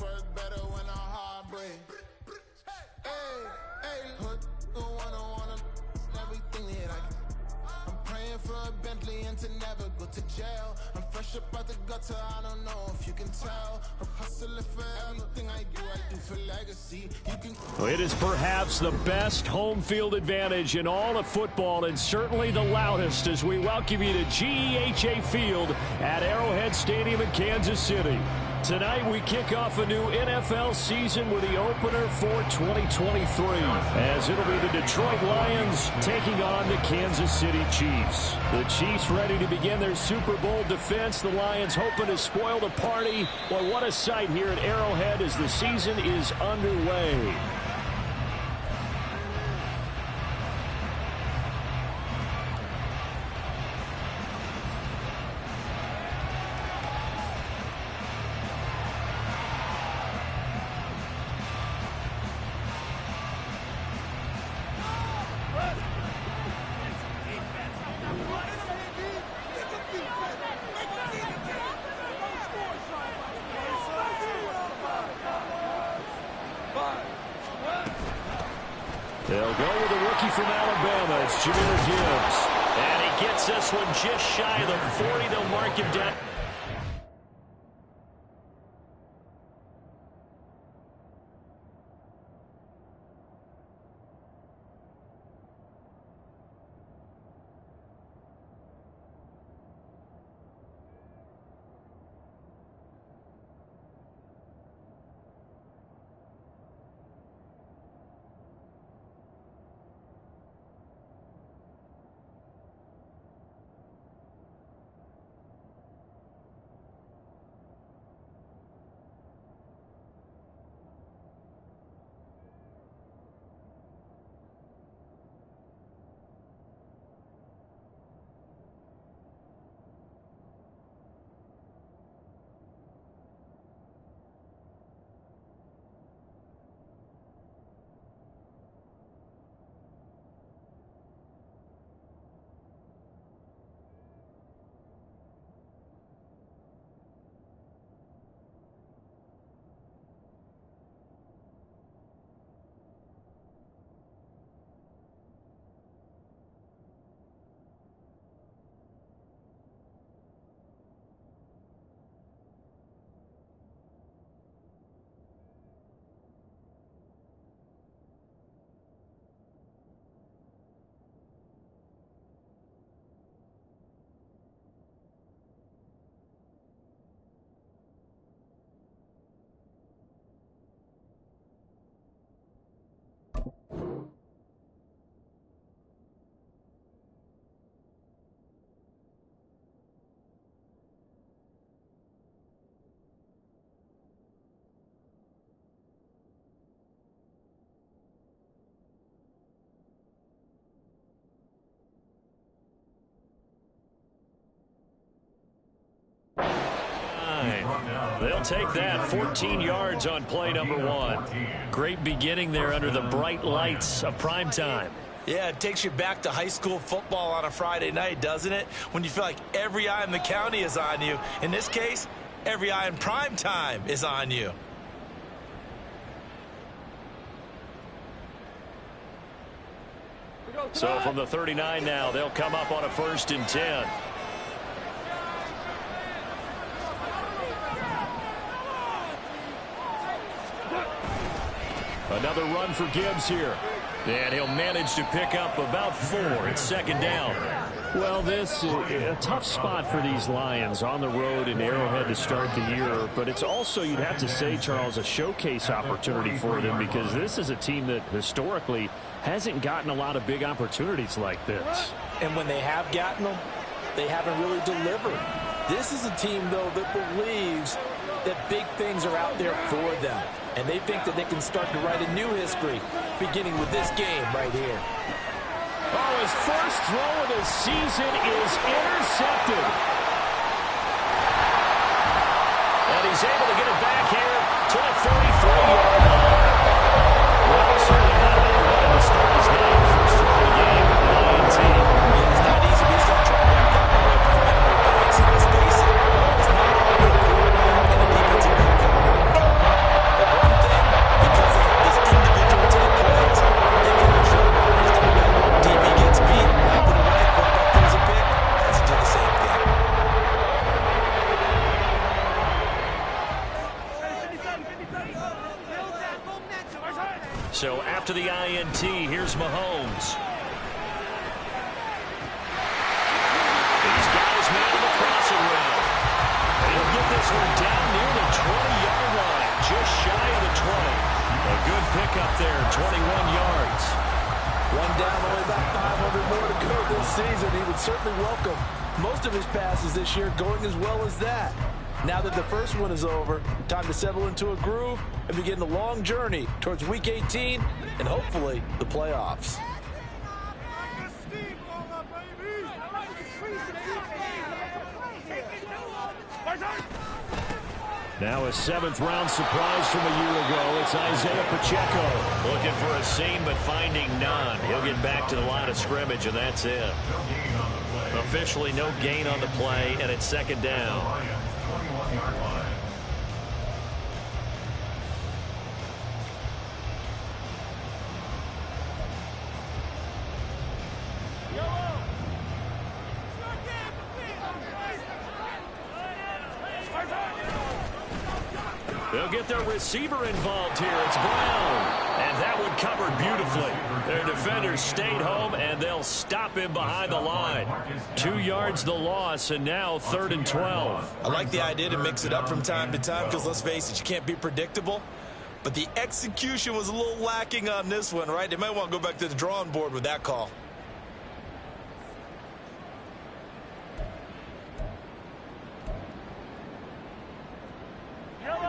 work better when I heartbreak. Hey, hood, wanna everything that I'm praying for a Bentley and to never go to jail. I'm fresh up out the gutter, I don't know if you can tell. I'm hustling for everything I do for legacy. It is perhaps the best home field advantage in all of football, and certainly the loudest, as we welcome you to GEHA Field at Arrowhead Stadium in Kansas City. Tonight we kick off a new NFL season with the opener for 2023, as it'll be the Detroit Lions taking on the Kansas City Chiefs. The Chiefs ready to begin their Super Bowl defense. The Lions hoping to spoil the party. Well, what a sight here at Arrowhead as the season is underway. They'll go with a rookie from Alabama. It's Jahmyr Gibbs. And he gets this one just shy of the 40. They'll mark him down. They'll take that. 14 yards on play number one. Great beginning there under the bright lights of prime time. Yeah, it takes you back to high school football on a Friday night, doesn't it? When you feel like every eye in the county is on you. In this case, every eye in prime time is on you. So from the 39 now, they'll come up on a 1st and 10. Another run for Gibbs here. And he'll manage to pick up about 4. It's 2nd down. Well, this is a tough spot for these Lions on the road in Arrowhead to start the year. But it's also, you'd have to say, Charles, a showcase opportunity for them, because this is a team that historically hasn't gotten a lot of big opportunities like this. And when they have gotten them, they haven't really delivered. This is a team, though, that believes that big things are out there for them. And they think that they can start to write a new history, beginning with this game right here. Oh, his first throw of the season is intercepted. And he's able to get it back here to the 43-yard line. Well, certainly not a bad way to start his game. First throw of the game, Lion team. Yeah, it's not easy to start trying to get that breaks in this case. It's not a good quarterback and a defensive back coming in. So after the INT, here's Mahomes. He's got his man on the crossing route. He'll get this one down near the 20-yard line, just shy of the 20. A good pickup there, 21 yards. One down, only about 500 more to go this season. He would certainly welcome most of his passes this year going as well as that. Now that the first one is over, time to settle into a groove and begin the long journey towards Week 18 and hopefully the playoffs. Now a 7th-round surprise from a year ago. It's Isaiah Pacheco. Looking for a seam, but finding none. He'll get back to the line of scrimmage, and that's it. Officially no gain on the play, and it's 2nd down. They'll get their receiver involved here. It's Brown. And that one covered beautifully. Their defenders stayed home, and they'll stop him behind the line. 2 yards the loss, and now 3rd and 12. I like the idea to mix it up from time to time because, let's face it, you can't be predictable. But the execution was a little lacking on this one, right? They might want to go back to the drawing board with that call.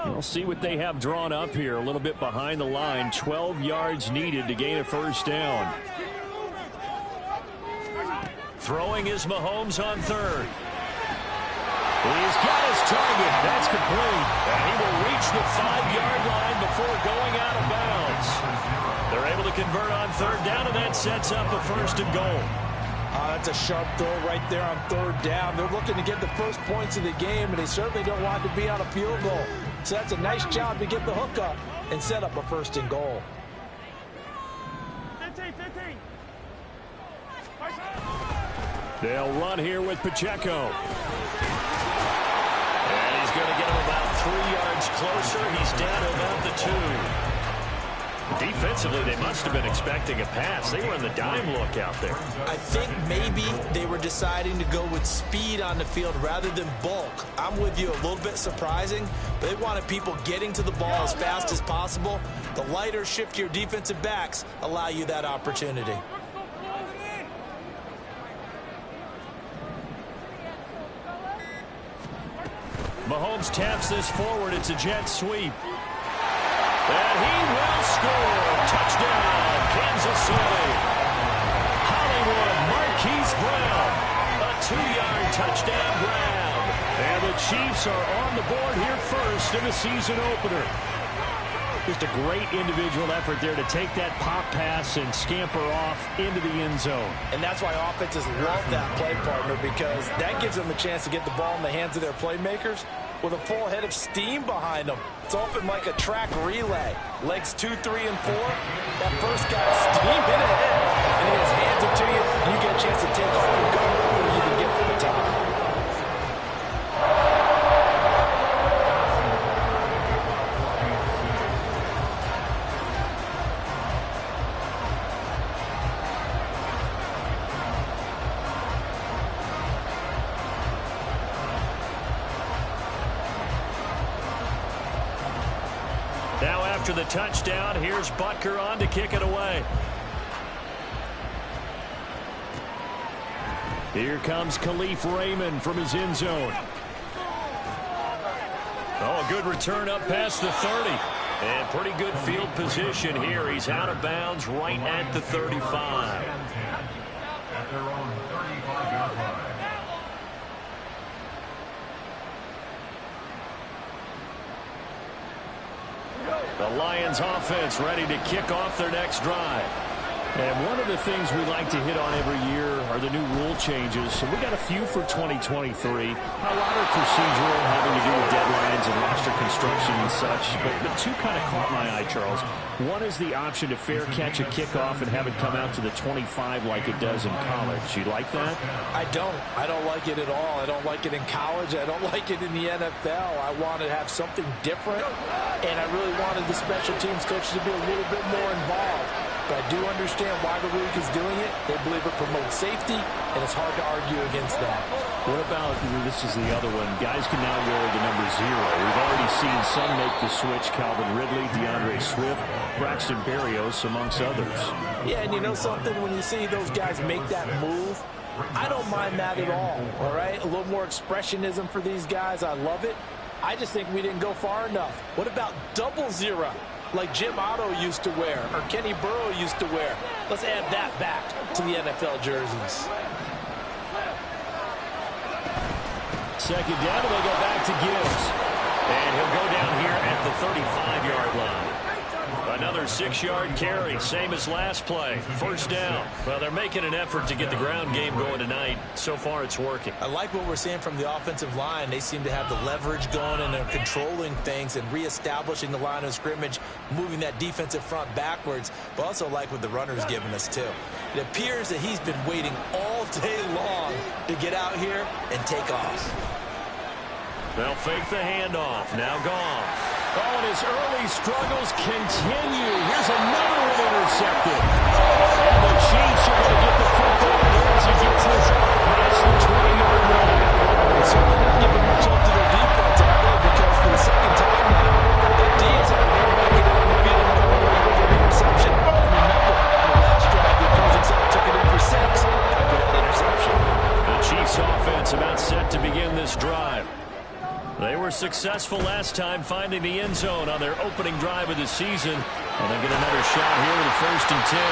We'll see what they have drawn up here. A little bit behind the line. 12 yards needed to gain a 1st down. Throwing is Mahomes on 3rd. He's got his target. That's complete. And he will reach the 5-yard line before going out of bounds. They're able to convert on 3rd down, and that sets up a 1st and goal. That's a sharp throw right there on 3rd down. They're looking to get the first points of the game, and they certainly don't want to be on a field goal. So that's a nice job to get the hook up and set up a 1st and goal. 15. They'll run here with Pacheco. And he's going to get him about 3 yards closer. He's down to about the 2. Defensively, they must have been expecting a pass. They were in the dime look out there. I think maybe they were deciding to go with speed on the field rather than bulk. I'm with you, a little bit surprising, but they wanted people getting to the ball as fast as possible. The lighter, shiftier defensive backs allow you that opportunity. Mahomes taps this forward. It's a jet sweep. And he will score. Touchdown, Kansas City. Hollywood Marquise Brown. A 2-yard touchdown grab. And the Chiefs are on the board here first in the season opener. Just a great individual effort there to take that pop pass and scamper off into the end zone. And that's why offenses love that play, partner, because that gives them a chance to get the ball in the hands of their playmakers with a full head of steam behind them. It's open like a track relay. Legs 2, 3, and 4. That first guy's steaming ahead, and he just hands it to you, and you get a chance to take off and go before you even get to the top. Now after the touchdown, here's Butker on to kick it away. Here comes Khalif Raymond from his end zone. Oh, a good return up past the 30. And pretty good field position here. He's out of bounds right at the 35. At their own 35-yard line. The Lions offense ready to kick off their next drive. And one of the things we like to hit on every year are the new rule changes. So we got a few for 2023. A lot are procedural, having to do with deadlines and roster construction and such. But two kind of caught my eye, Charles. One is the option to fair catch a kickoff and have it come out to the 25 like it does in college. You like that? I don't. I don't like it at all. I don't like it in college. I don't like it in the NFL. I want to have something different, and I really wanted the special teams coaches to be a little bit more involved. But I do understand why the league is doing it. They believe it promotes safety, and it's hard to argue against that. What about, this is the other one, guys can now wear the number 0. We've already seen some make the switch, Calvin Ridley, DeAndre Swift, Braxton Berrios, amongst others. Yeah, and you know something? When you see those guys make that move, I don't mind that at all right? A little more expressionism for these guys. I love it. I just think we didn't go far enough. What about double 0? Like Jim Otto used to wear, or Kenny Burrow used to wear. Let's add that back to the NFL jerseys. Second down, and they go back to Gibbs. And he'll go down here at the 35-yard line. Another 6-yard carry, same as last play. First down. Well, they're making an effort to get the ground game going tonight. So far, it's working. I like what we're seeing from the offensive line. They seem to have the leverage going, and they're controlling things and reestablishing the line of scrimmage, moving that defensive front backwards, but also like what the runner's giving us, too. It appears that he's been waiting all day long to get out here and take off. They'll fake the handoff. Now Goff. Oh, and his early struggles continue. Here's another one intercepted. And the Chiefs are going to get the football here as he gets this past the 20-yard line. It's certainly not giving much up to their defense, because for the second time now, the D's have been backing out on the field and going for an interception. And remember, on the last drive, the opposing side took it in for 6 after that interception. The Chiefs offense about set to begin this drive. They were successful last time finding the end zone on their opening drive of the season. And they get another shot here with a 1st and 10.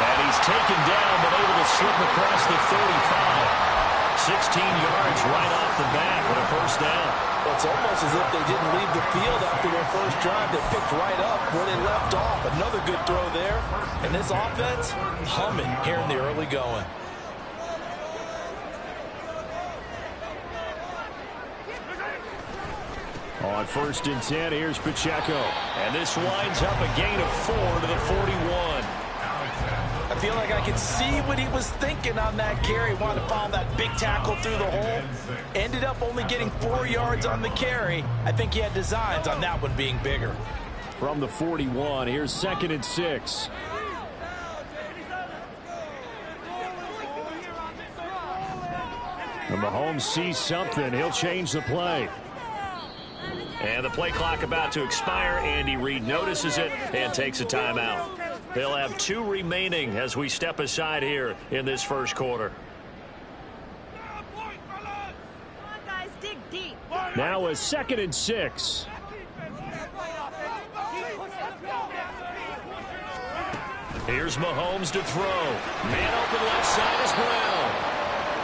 And he's taken down but able to slip across the 35. 16 yards right off the bat with a 1st down. Well, it's almost as if they didn't leave the field after their first drive. They picked right up where they left off. Another good throw there. And this offense humming here in the early going. On 1st and 10, here's Pacheco. And this winds up a gain of 4 to the 41. I feel like I could see what he was thinking on that carry. Wanted to follow that big tackle through the hole. Ended up only getting 4 yards on the carry. I think he had designs on that one being bigger. From the 41, here's 2nd and 6. And Mahomes sees something. He'll change the play. And the play clock about to expire. Andy Reid notices it and takes a timeout. They'll have 2 remaining as we step aside here in this first quarter. Now a 2nd and 6. Here's Mahomes to throw. Man open left side is Brown.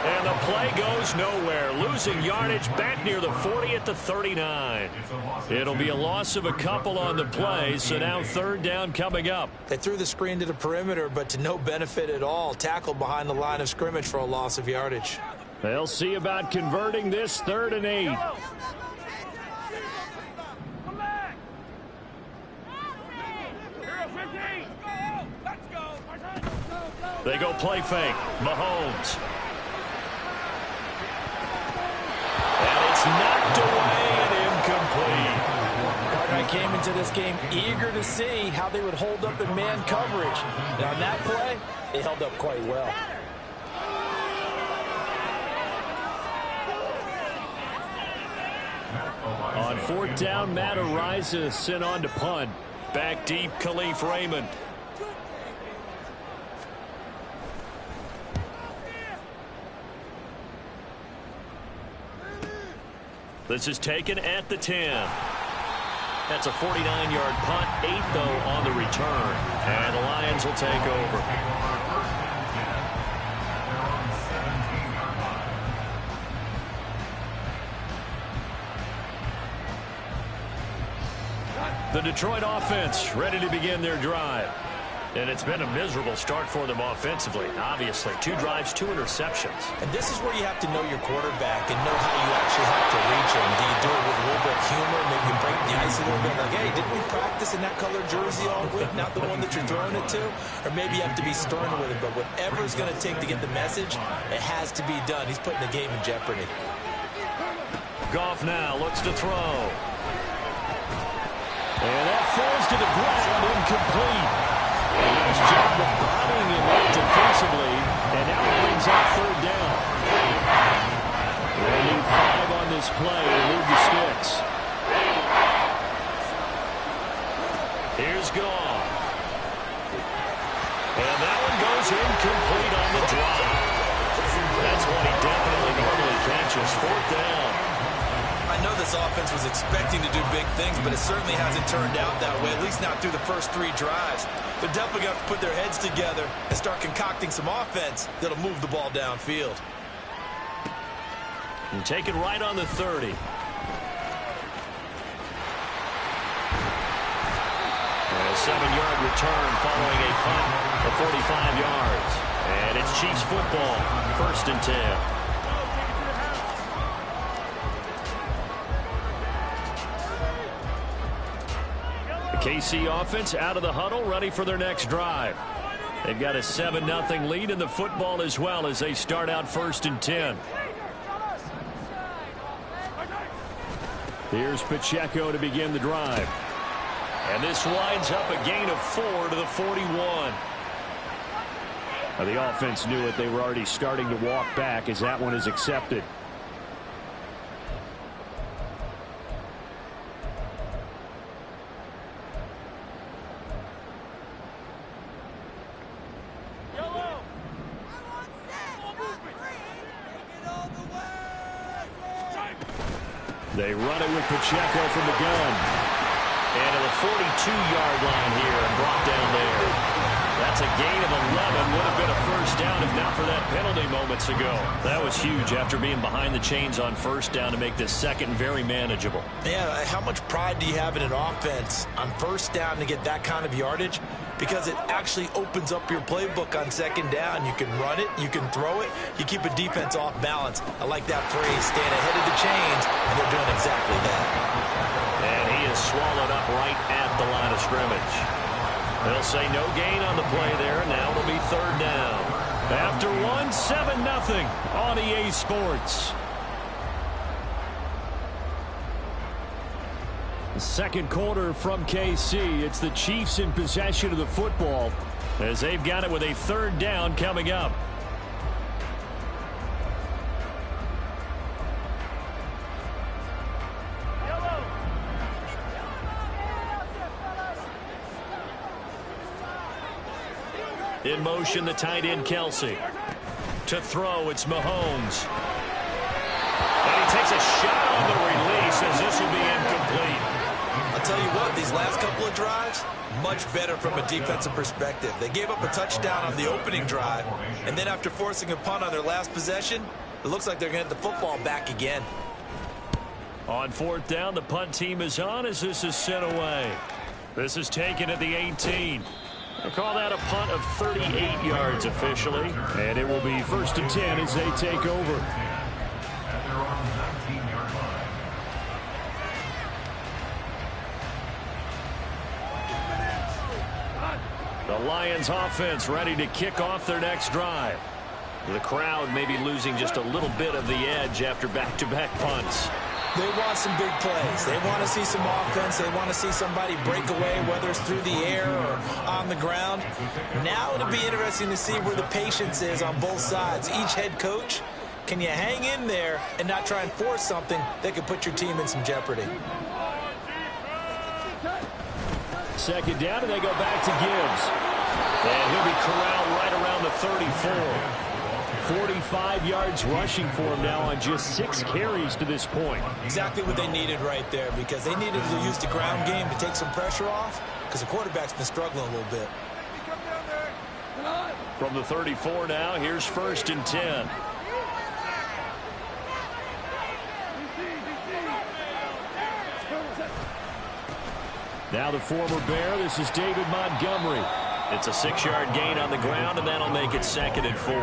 And the play goes nowhere. Losing yardage back near the 40 at the 39. It'll be a loss of a couple on the play, so now 3rd down coming up. They threw the screen to the perimeter, but to no benefit at all. Tackled behind the line of scrimmage for a loss of yardage. They'll see about converting this 3rd and 8. They go play fake. Mahomes. And it's knocked away and incomplete. I came into this game eager to see how they would hold up in man coverage. And on that play, they held up quite well. On 4th down, Matt Araiza sent on to punt. Back deep, Khalif Raymond. This is taken at the 10. That's a 49-yard punt, 8, though, on the return. And the Lions will take over. The Detroit offense ready to begin their drive. And it's been a miserable start for them offensively, obviously. 2 drives, 2 interceptions. And this is where you have to know your quarterback and know how you actually have to reach him. Do you do it with a little bit of humor, maybe you break the ice a little bit, like, hey, didn't we practice in that color jersey all week, not the one that you're throwing it to? Or maybe you have to be stern with him, but whatever it's going to take to get the message, it has to be done. He's putting the game in jeopardy. Goff now looks to throw. And that falls to the ground, incomplete. Nice job of bombing him up defensively, and now it brings up 3rd down. They need 5 on this play to move the sticks. Here's Goff. And that one goes incomplete on the drive. That's one he definitely normally catches. 4th down. I know this offense was expecting to do big things, but it certainly hasn't turned out that way, at least not through the first 3 drives. They're definitely going to put their heads together and start concocting some offense that'll move the ball downfield. And take it right on the 30. A 7-yard return following a punt of 45 yards. And it's Chiefs football, 1st and 10. KC offense out of the huddle, ready for their next drive. They've got a 7-0 lead in the football as well as they start out 1st and 10. Here's Pacheco to begin the drive. And this winds up a gain of 4 to the 41. Now the offense knew it. They were already starting to walk back as that one is accepted. They run it with Pacheco from the gun. And to the 42-yard line here and brought down there. That's a gain of 11. Would have been a 1st down if not for that penalty moments ago. That was huge after being behind the chains on 1st down to make this 2nd very manageable. Yeah, how much pride do you have in an offense on 1st down to get that kind of yardage? Because it actually opens up your playbook on 2nd down. You can run it, you can throw it, you keep a defense off balance. I like that phrase, staying ahead of the chains, and they're doing exactly that. And he is swallowed up right at the line of scrimmage. They'll say no gain on the play there, and now it'll be 3rd down. After 1, 7-0 on EA Sports. Second quarter from KC. It's the Chiefs in possession of the football as they've got it with a 3rd down coming up. In motion, the tight end, Kelsey. To throw, it's Mahomes. And he takes a shot on the release as this will be incomplete. I'll tell you what, these last couple of drives, much better from a defensive perspective. They gave up a touchdown on the opening drive, and then after forcing a punt on their last possession, it looks like they're going to get the football back again. On 4th down, the punt team is on as this is sent away. This is taken at the 18. They call that a punt of 38 yards officially, and it will be 1st and 10 as they take over. At their own 19-yard line. The Lions offense ready to kick off their next drive. The crowd may be losing just a little bit of the edge after back-to-back punts. They want some big plays. They want to see some offense. They want to see somebody break away, whether it's through the air or on the ground. Now it'll be interesting to see where the patience is on both sides. Each head coach, can you hang in there and not try and force something that could put your team in some jeopardy? 2nd down, and they go back to Gibbs. And he'll be corralled right around the 34. 45 yards rushing for him now on just 6 carries to this point. Exactly what they needed right there, because they needed to use the ground game to take some pressure off, because the quarterback's been struggling a little bit. From the 34 now, here's 1st and 10. Now the former Bear, this is David Montgomery. It's a 6-yard gain on the ground, and that'll make it 2nd and 4.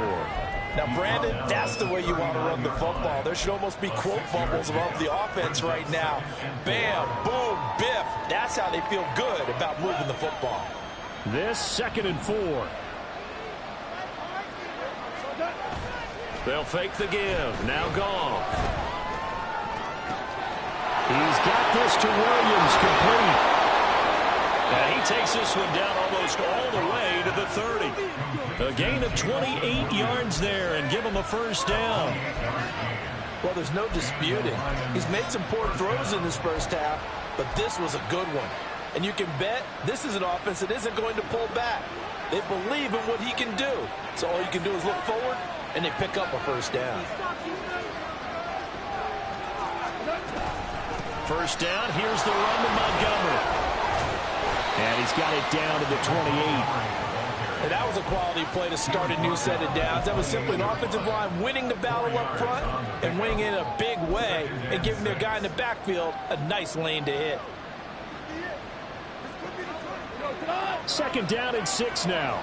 Now, Brandon, that's the way you want to run the football. There should almost be quote bubbles above the offense right now. Bam, boom, biff. That's how they feel good about moving the football. This 2nd and 4. They'll fake the give. Now Goff. He's got this to Williams, complete. And he takes this one down almost all the way to the 30. A gain of 28 yards there and give him a 1st down. Well, there's no disputing. He's made some poor throws in this first half, but this was a good one. And you can bet this is an offense that isn't going to pull back. They believe in what he can do. So all you can do is look forward, and they pick up a 1st down. 1st down, here's the run to Montgomery. And he's got it down to the 28. And that was a quality play to start a new set of downs. That was simply an offensive line winning the battle up front and winning it in a big way and giving their guy in the backfield a nice lane to hit. 2nd down and 6 now.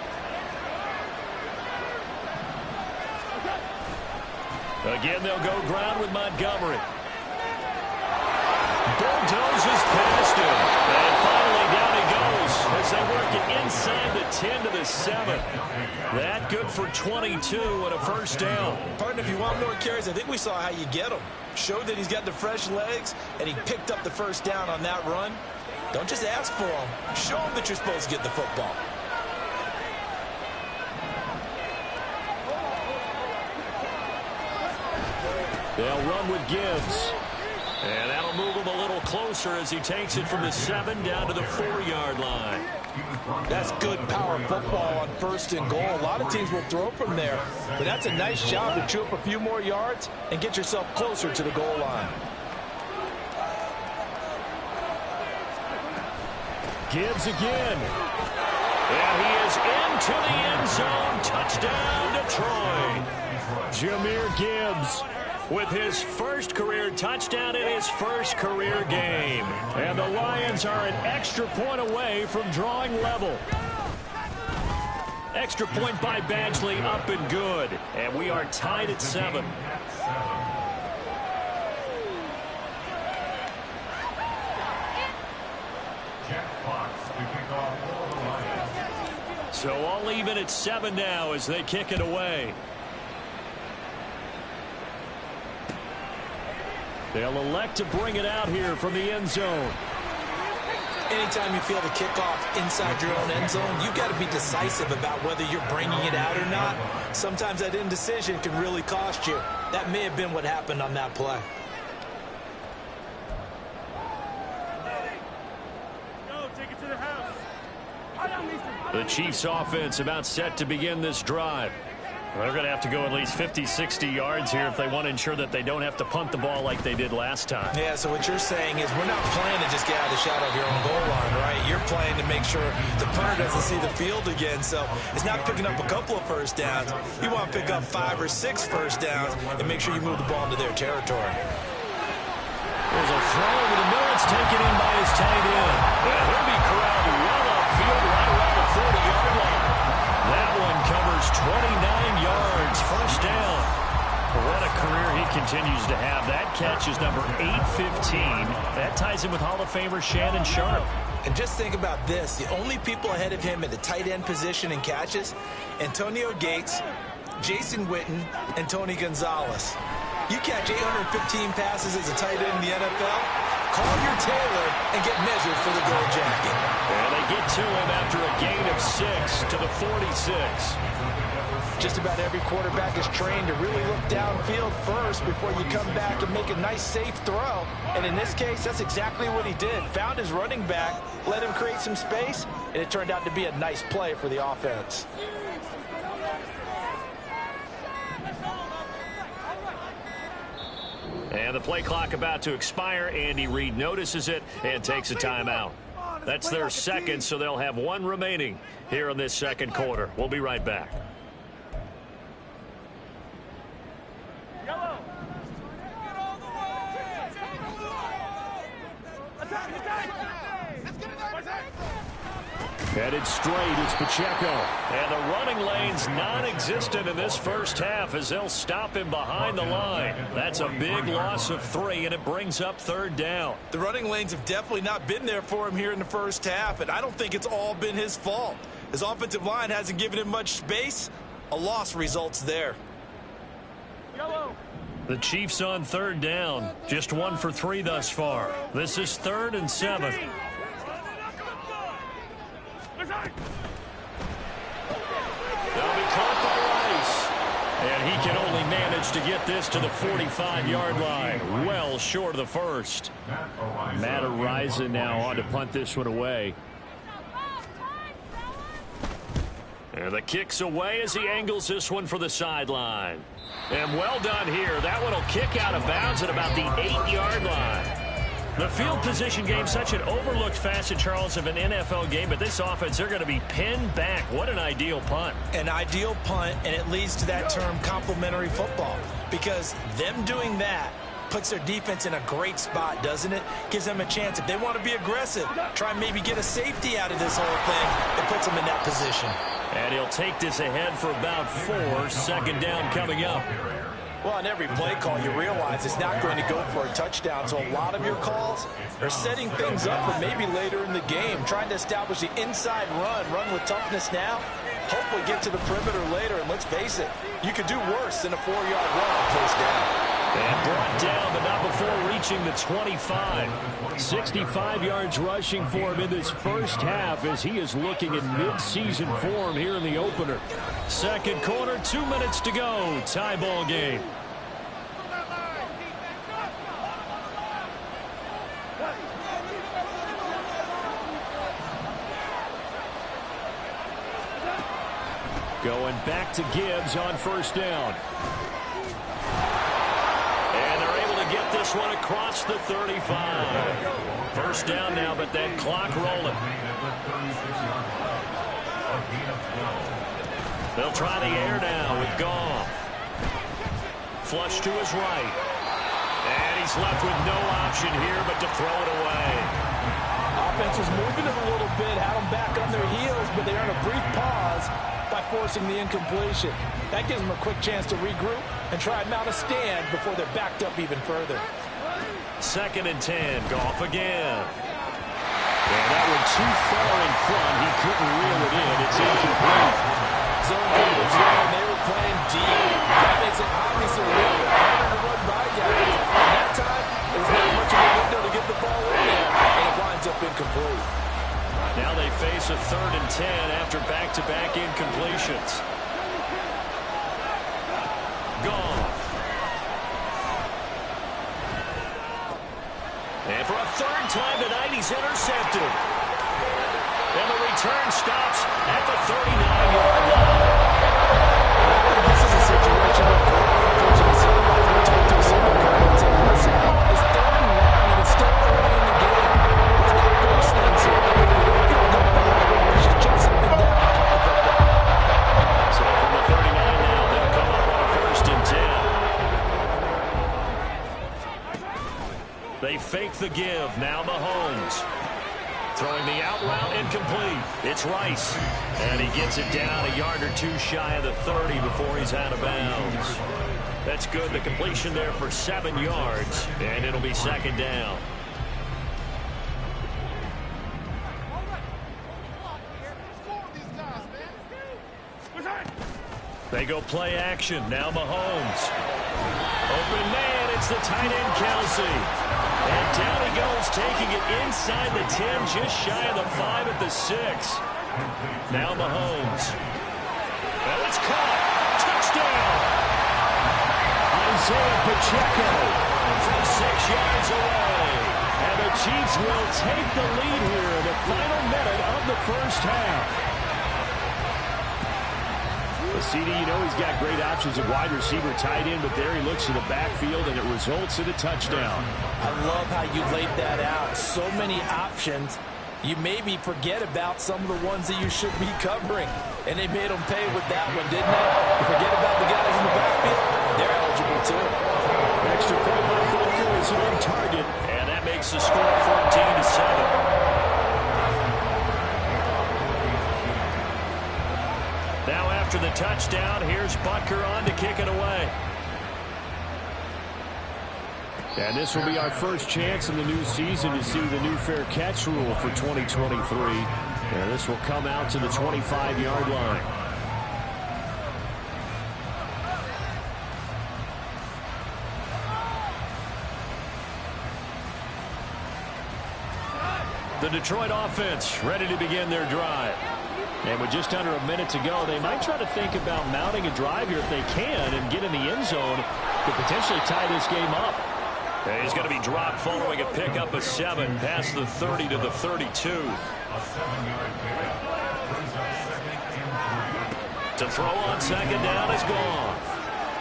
Again, they'll go ground with Montgomery. Bulldozes past him. And finally down he goes as they work it inside the 10 to the 7. That good for 22 and a 1st down. Partner, if you want more carries, I think we saw how you get them. Showed that he's got the fresh legs, and he picked up the 1st down on that run. Don't just ask for them. Show them that you're supposed to get the football. They'll run with Gibbs. And that'll move him a little closer as he takes it from the 7 down to the 4-yard line. That's good power football on 1st and goal. A lot of teams will throw from there, but that's a nice job to chew up a few more yards and get yourself closer to the goal line. Gibbs again. And he is into the end zone. Touchdown, Detroit. Jahmyr Gibbs with his 1st career touchdown in his 1st career game. And the Lions are an extra point away from drawing level. Extra point by Badgley, up and good. And we are tied at 7. So all even at 7 now as they kick it away. They'll elect to bring it out here from the end zone. Anytime you feel the kickoff inside your own end zone, you've got to be decisive about whether you're bringing it out or not. Sometimes that indecision can really cost you. That may have been what happened on that play. The Chiefs offense about set to begin this drive. They're going to have to go at least 50, 60 yards here if they want to ensure that they don't have to punt the ball like they did last time. Yeah, so what you're saying is we're not playing to just get out of the shadow of your own goal line, right? You're playing to make sure the punter doesn't see the field again. So it's not picking up a couple of 1st downs. You want to pick up 5 or 6 1st downs and make sure you move the ball into their territory. There's a throw over the middle. It's taken in by his tight end. And he'll be corralled well upfield right around the 40-yard line. That one covers 29 yards. 1st down. What a career he continues to have. That catch is number 815. That ties him with Hall of Famer Shannon Sharpe. And just think about this. The only people ahead of him at the tight end position in catches, Antonio Gates, Jason Witten, and Tony Gonzalez. You catch 815 passes as a tight end in the NFL, call your tailor and get measured for the gold jacket. And they get to him after a gain of 6 to the 46. Just about every quarterback is trained to really look downfield first before you come back and make a nice, safe throw. And in this case, that's exactly what he did. Found his running back, let him create some space, and it turned out to be a nice play for the offense. And the play clock about to expire. Andy Reid notices it and takes a timeout. That's their 2nd, so they'll have 1 remaining here in this 2nd quarter. We'll be right back. Headed straight, it's Pacheco. And the running lane's non-existent in this first half as they'll stop him behind the line. That's a big loss of 3, and it brings up 3rd down. The running lanes have definitely not been there for him here in the first half, and I don't think it's all been his fault. His offensive line hasn't given him much space. A loss results there. The Chiefs on 3rd down. Just 1 for 3 thus far. This is 3rd and 7. They'll be caught by Rice. And he can only manage to get this to the 45-yard line. Well short of the first. Matt Ariza now on to punt this one away. And the kick's away as he angles this one for the sideline. And well done here. That one will kick out of bounds at about the 8-yard line. The field position game, such an overlooked facet, Charles, of an NFL game, but this offense, they're going to be pinned back. What an ideal punt. An ideal punt, and it leads to that term complementary football, because them doing that puts their defense in a great spot, doesn't it? Gives them a chance. If they want to be aggressive, try and maybe get a safety out of this whole thing, it puts them in that position. And he'll take this ahead for about 4. 2nd down coming up. Well, on every play call, you realize it's not going to go for a touchdown. So a lot of your calls are setting things up for maybe later in the game, trying to establish the inside run with toughness now, hopefully get to the perimeter later. And let's face it, you could do worse than a 4-yard run on 1st down. And brought down, but not before reaching the 25. 65 yards rushing for him in this first half as he is looking in mid-season form here in the opener. 2nd quarter, 2 minutes to go. Tie ball game. Going back to Gibbs on 1st down. And they're able to get this one across the 35. 1st down now, but that clock rolling. They'll try the air now with Goff. Flush to his right. And he's left with no option here but to throw it away. Offense was moving it a little bit, had them back on their heels, but they earned a brief pause by forcing the incompletion. That gives them a quick chance to regroup and try and mount a stand before they're backed up even further. 2nd and 10, Goff again. And that one too far in front. He couldn't reel it in. It's incomplete. Zone coverage there, and they were playing deep. That makes it obviously a little bit harder to run by guys. And that time, there's not much of a window to get the ball in there, and it winds up incomplete. Now they face a 3rd and 10 after back-to-back incompletions. Goff. And for a 3rd time tonight, he's intercepted. And the return stops at the 39-yard line. This is a situation where coaches talk to a single guy and say, listen, it's 3rd and long, and it's still early in the game. Let's not force things here. If you don't feel good about it, you should check something down. So from the 39 now, they'll come up on a 1st and 10. They fake the give. Now Mahomes. Throwing the out route incomplete. It's Rice. And he gets it down a yard or 2 shy of the 30 before he's out of bounds. That's good. The completion there for 7 yards. And it'll be 2nd down. They go play action. Now Mahomes. Open man. It's the tight end, Kelsey. And down he goes, taking it inside the 10, just shy of the 5 at the 6. Now Mahomes. And it's caught. Touchdown. Isaiah Pacheco from 6 yards away. And the Chiefs will take the lead here in the final minute of the first half. CD, you know he's got great options at wide receiver, tight end, but there he looks to the backfield, and it results in a touchdown. I love how you laid that out. So many options. You maybe forget about some of the ones that you should be covering, and they made them pay with that one, didn't they? You forget about the guys in the backfield. They're eligible, too. Extra point by Booker is on target, and that makes the score 14-7. after the touchdown. Here's Butker on to kick it away. And this will be our first chance in the new season to see the new fair catch rule for 2023. And this will come out to the 25-yard line. The Detroit offense ready to begin their drive. And with just under a minute to go, they might try to think about mounting a drive here if they can and get in the end zone to potentially tie this game up. And he's going to be dropped following a pickup of 7 past the 30 to the 32. A 7-yard pickup. Brings up 2nd and 3. To throw on second down is gone.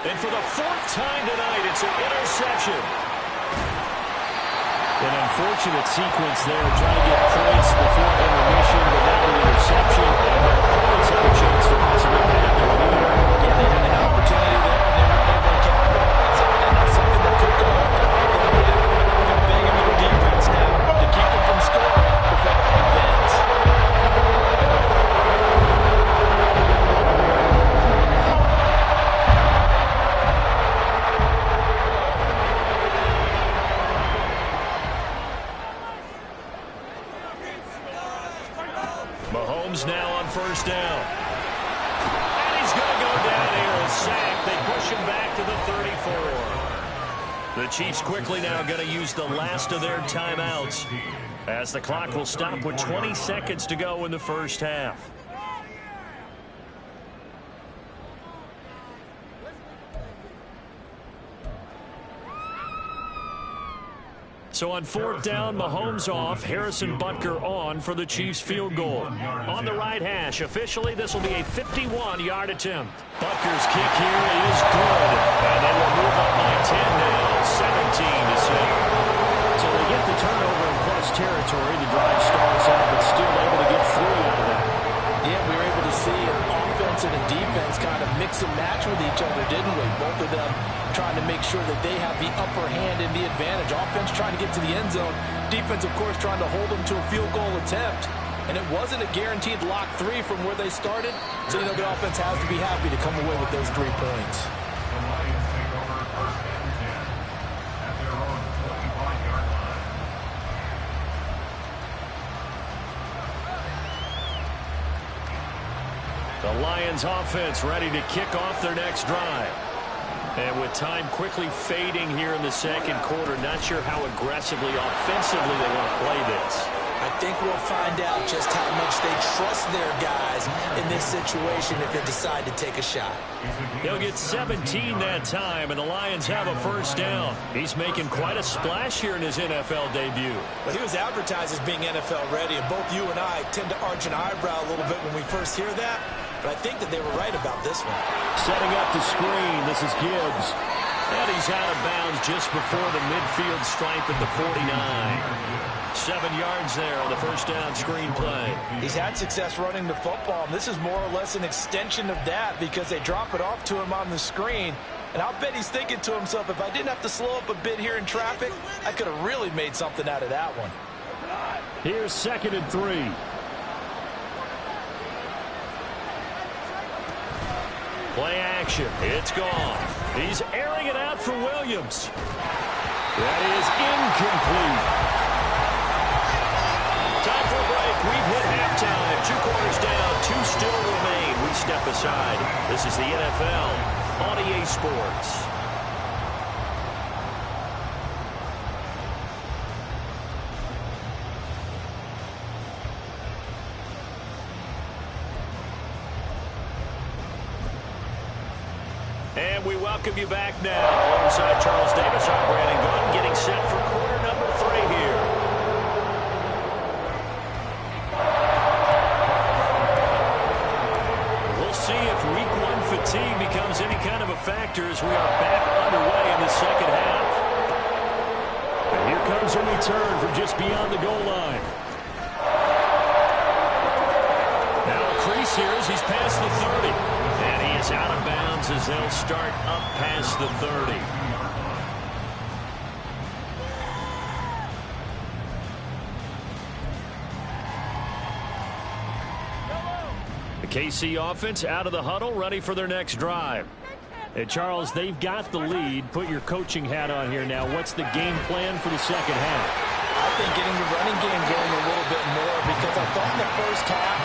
And for the 4th time tonight, it's an interception. An unfortunate sequence there, trying to get points before intermission, but now the interception, and their opponents have a chance to possibly have their lead. Yeah, they had an opportunity there, and they weren't able to capitalize on it. And that's something that could go up. They're begging their defense now to keep them from scoring before the half ends. Mahomes now on first down. And he's going to go down here, a sack. They push him back to the 34. The Chiefs quickly now going to use the last of their timeouts as the clock will stop with 20 seconds to go in the first half. So on 4th down, Mahomes off, Harrison Butker on for the Chiefs field goal. On the right hash, officially this will be a 51-yard attempt. Butker's kick here is good, and they will move up by 10 now, 17-7. So they get the turnover in plus territory. The drive stalls out, but still able to get 3 out of that. Yeah, we were able to see an offense and a defense kind of mix and match with each other, didn't we? Both of them trying to make sure that they have the upper hand and the advantage. Offense trying to get to the end zone. Defense, of course, trying to hold them to a field goal attempt. And it wasn't a guaranteed lock 3 from where they started. So, the offense has to be happy to come away with those 3 points. The Lions take over 1st and 10 at their own 25-yard line. The Lions offense ready to kick off their next drive. And with time quickly fading here in the second quarter, not sure how aggressively, offensively they want to play this. I think we'll find out just how much they trust their guys in this situation if they decide to take a shot. He'll get 17 that time, and the Lions have a first down. He's making quite a splash here in his NFL debut. But he was advertised as being NFL ready, and both you and I tend to arch an eyebrow a little bit when we first hear that. But I think that they were right about this one. Setting up the screen, this is Gibbs. And he's out of bounds just before the midfield stripe at the 49. 7 yards there on the first down screen play. He's had success running the football, and this is more or less an extension of that because they drop it off to him on the screen. And I'll bet he's thinking to himself, if I didn't have to slow up a bit here in traffic, I could have really made something out of that one. Here's 2nd and 3. Play action. It's gone. He's airing it out for Williams. That is incomplete. Time for a break. We've hit halftime. 2 quarters down. 2 still remain. We step aside. This is the NFL on EA Sports. And we welcome you back now. Alongside Charles Davis, I'm Brandon Gunn, getting set for quarter number 3 here. We'll see if week 1 fatigue becomes any kind of a factor as we are back underway in the second half. And here comes a return from just beyond the goal line. Now a crease here as he's past the 30. And he is out of bounds as they'll start up past the 30. The KC offense out of the huddle, ready for their next drive. And Charles, they've got the lead. Put your coaching hat on here now. What's the game plan for the second half? I think getting the running game going a little bit more, because I thought in the first half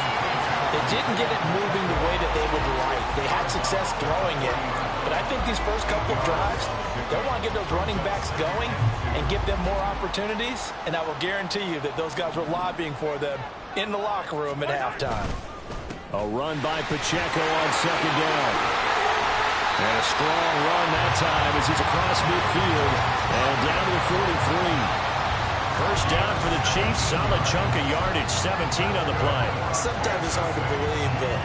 they didn't get it moving the way that they would like. They had success throwing it, but I think these first couple of drives, they want to get those running backs going and give them more opportunities, and I will guarantee you that those guys were lobbying for them in the locker room at halftime. A run by Pacheco on second down. And a strong run that time as he's across midfield and down to the 43. First down for the Chiefs. Solid chunk of yardage. 17 on the play. Sometimes it's hard to believe, but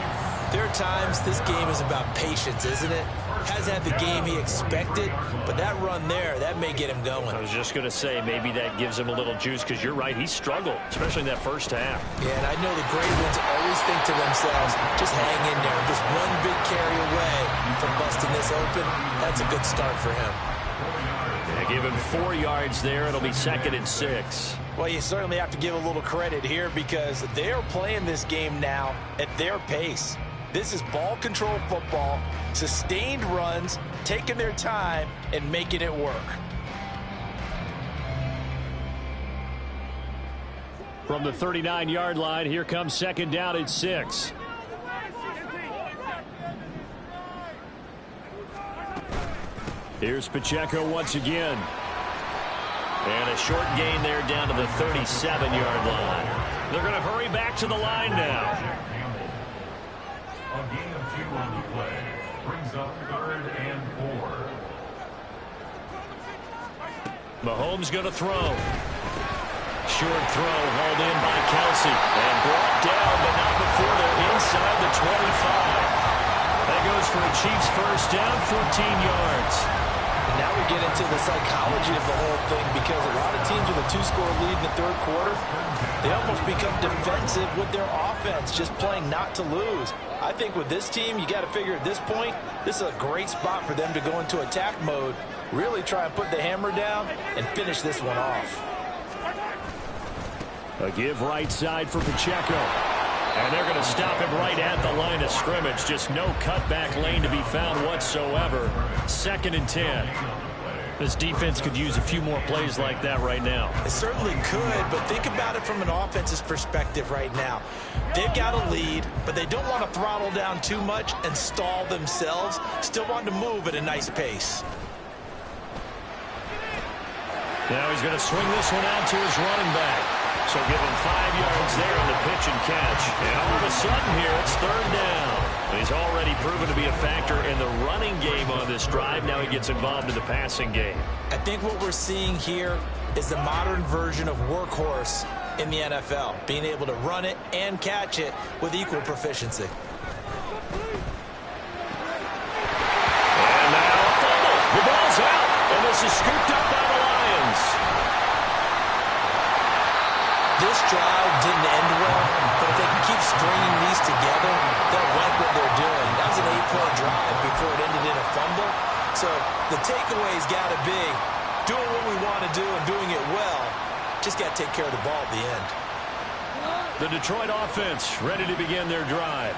there are times this game is about patience, isn't it? Hasn't had the game he expected, but that run there, that may get him going. I was just going to say, maybe that gives him a little juice, because you're right, he struggled, especially in that first half. Yeah, and I know the great ones always think to themselves, just hang in there. Just one big carry away from busting this open. That's a good start for him. Yeah, give him 4 yards there. It'll be 2nd and 6. Well, you certainly have to give a little credit here, because they are playing this game now at their pace. This is ball control football, sustained runs, taking their time, and making it work. From the 39-yard line, here comes 2nd down and 6. Here's Pacheco once again. And a short gain there down to the 37-yard line. They're going to hurry back to the line now. A gain of 2 on the play brings up 3rd and 4. Mahomes going to throw. Short throw hauled in by Kelsey. And brought down, but not before they're inside the 25. That goes for a Chiefs first down, 14 yards. And now we get into the psychology of the whole thing, because a lot of teams with a 2-score lead in the third quarter, they almost become defensive with their offense, just playing not to lose. I think with this team, you got to figure at this point, this is a great spot for them to go into attack mode, really try and put the hammer down and finish this one off. A give right side for Pacheco. And they're going to stop him right at the line of scrimmage. Just no cutback lane to be found whatsoever. 2nd and 10. This defense could use a few more plays like that right now. It certainly could, but think about it from an offense's perspective right now. They've got a lead, but they don't want to throttle down too much and stall themselves. Still want to move at a nice pace. Now he's going to swing this one out to his running back. So give him 5 yards there on the pitch and catch. And all of a sudden here, it's 3rd down. And he's already proven to be a factor in the running game on this drive. Now he gets involved in the passing game. I think what we're seeing here is the modern version of workhorse in the NFL, being able to run it and catch it with equal proficiency. And now a fumble. The ball's out, and this is scooped up by the Lions. This drive didn't end well, but if they can keep stringing these together, they'll like what they're doing. That was an 8-play drive before it ended in a fumble. So the takeaway's got to be doing what we want to do and doing it well. Just got to take care of the ball at the end. The Detroit offense ready to begin their drive.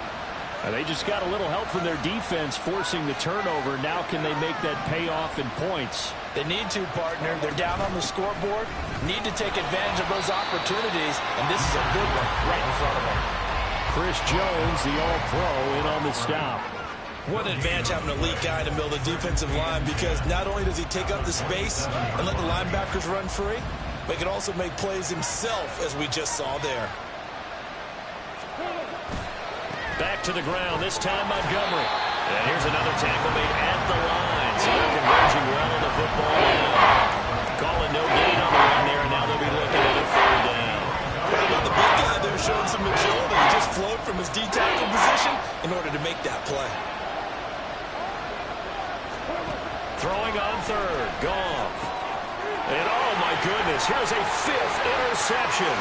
And they just got a little help from their defense forcing the turnover. Now can they make that pay off in points? They need to, partner. They're down on the scoreboard. Need to take advantage of those opportunities, and this is a good one right in front of them. Chris Jones, the All-Pro, in on the stop. What an advantage having an elite guy in the middle of the defensive line, because not only does he take up the space and let the linebackers run free, but he can also make plays himself, as we just saw there. Back to the ground, this time Montgomery. And here's another tackle made at the line. So they're converging well on the football now. Calling no gain on the run there, and now they'll be looking at a 3rd down. How about the big guy there showing some agility? He just flowed from his D-tackle position in order to make that play. Throwing on 3rd, Goff. And oh my goodness, here's a 5th interception.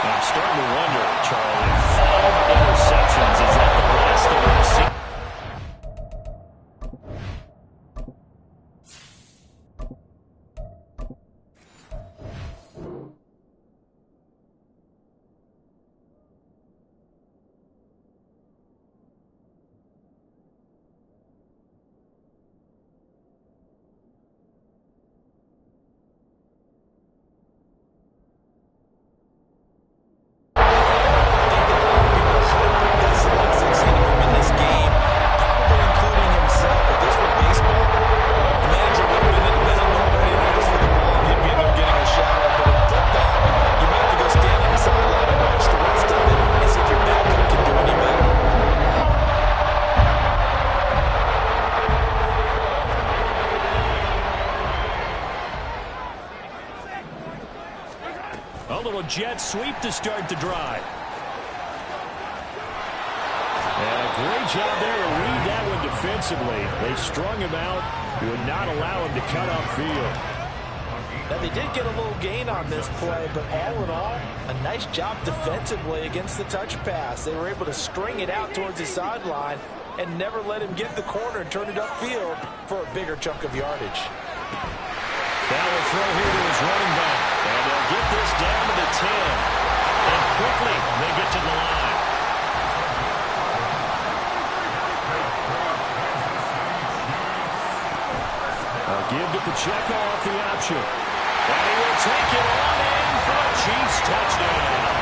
I'm starting to wonder, Charlie, 5 interceptions, is that the last that we've seen? sweep to start the drive. And a great job there to read that one defensively. They strung him out, would not allow him to cut upfield. Now, they did get a little gain on this play, but all in all, a nice job defensively against the touch pass. They were able to string it out towards the sideline and never let him get the corner and turn it upfield for a bigger chunk of yardage. That will throw here to his running back. And they'll get this down to the 10. And quickly, they get to the line. I'll give to Pacheco off the option. And he will take it on in for a Chiefs touchdown.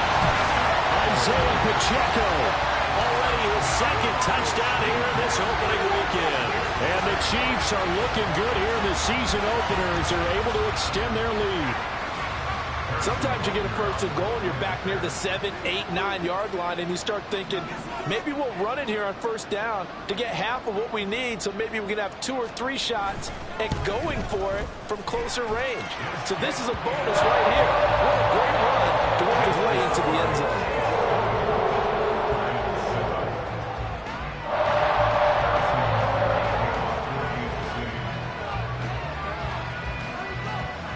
Isaiah Pacheco, already his second touchdown here in this opening weekend. And the Chiefs are looking good here in the season opener as they're able to extend their lead. Sometimes you get a first and goal and you're back near the 7, 8, 9-yard line and you start thinking, maybe we'll run it here on first down to get half of what we need, so maybe we can have 2 or 3 shots at going for it from closer range. So this is a bonus right here. What a great run to work his way into the end zone.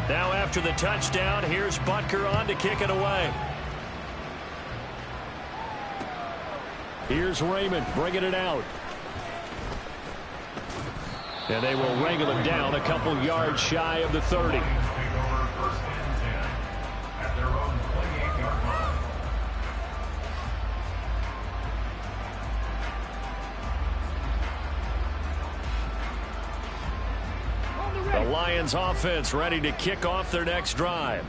Now after the touchdown, here's Butker on to kick it away. Here's Raymond bringing it out. And they will wrangle him down a couple yards shy of the 30. The Lions offense ready to kick off their next drive.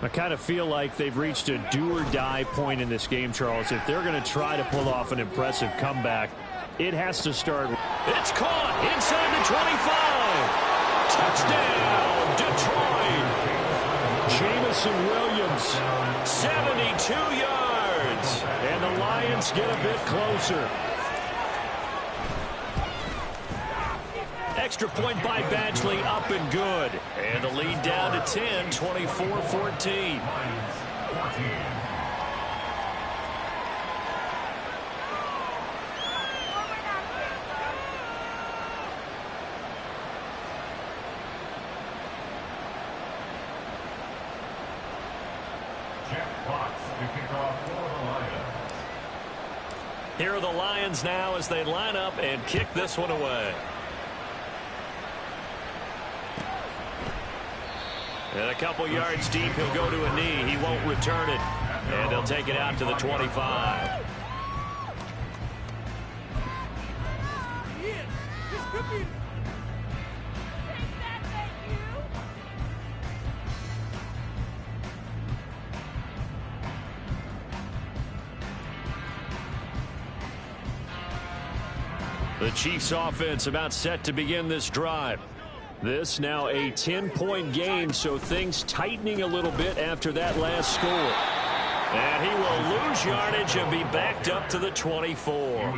I kind of feel like they've reached a do-or-die point in this game, Charles. If they're going to try to pull off an impressive comeback, it has to start. It's caught inside the 25. Touchdown, Detroit. Jamison Williams, 72 yards. And the Lions get a bit closer. Extra point by Badgley, up and good. And the lead down to 10, 24-14. Here are the Lions now as they line up and kick this one away. And a couple yards deep, he'll go to a knee. He won't return it. And they'll take it out to the 25. The Chiefs offense about set to begin this drive. This now a 10-point game, so things tightening a little bit after that last score. And he will lose yardage and be backed up to the 24.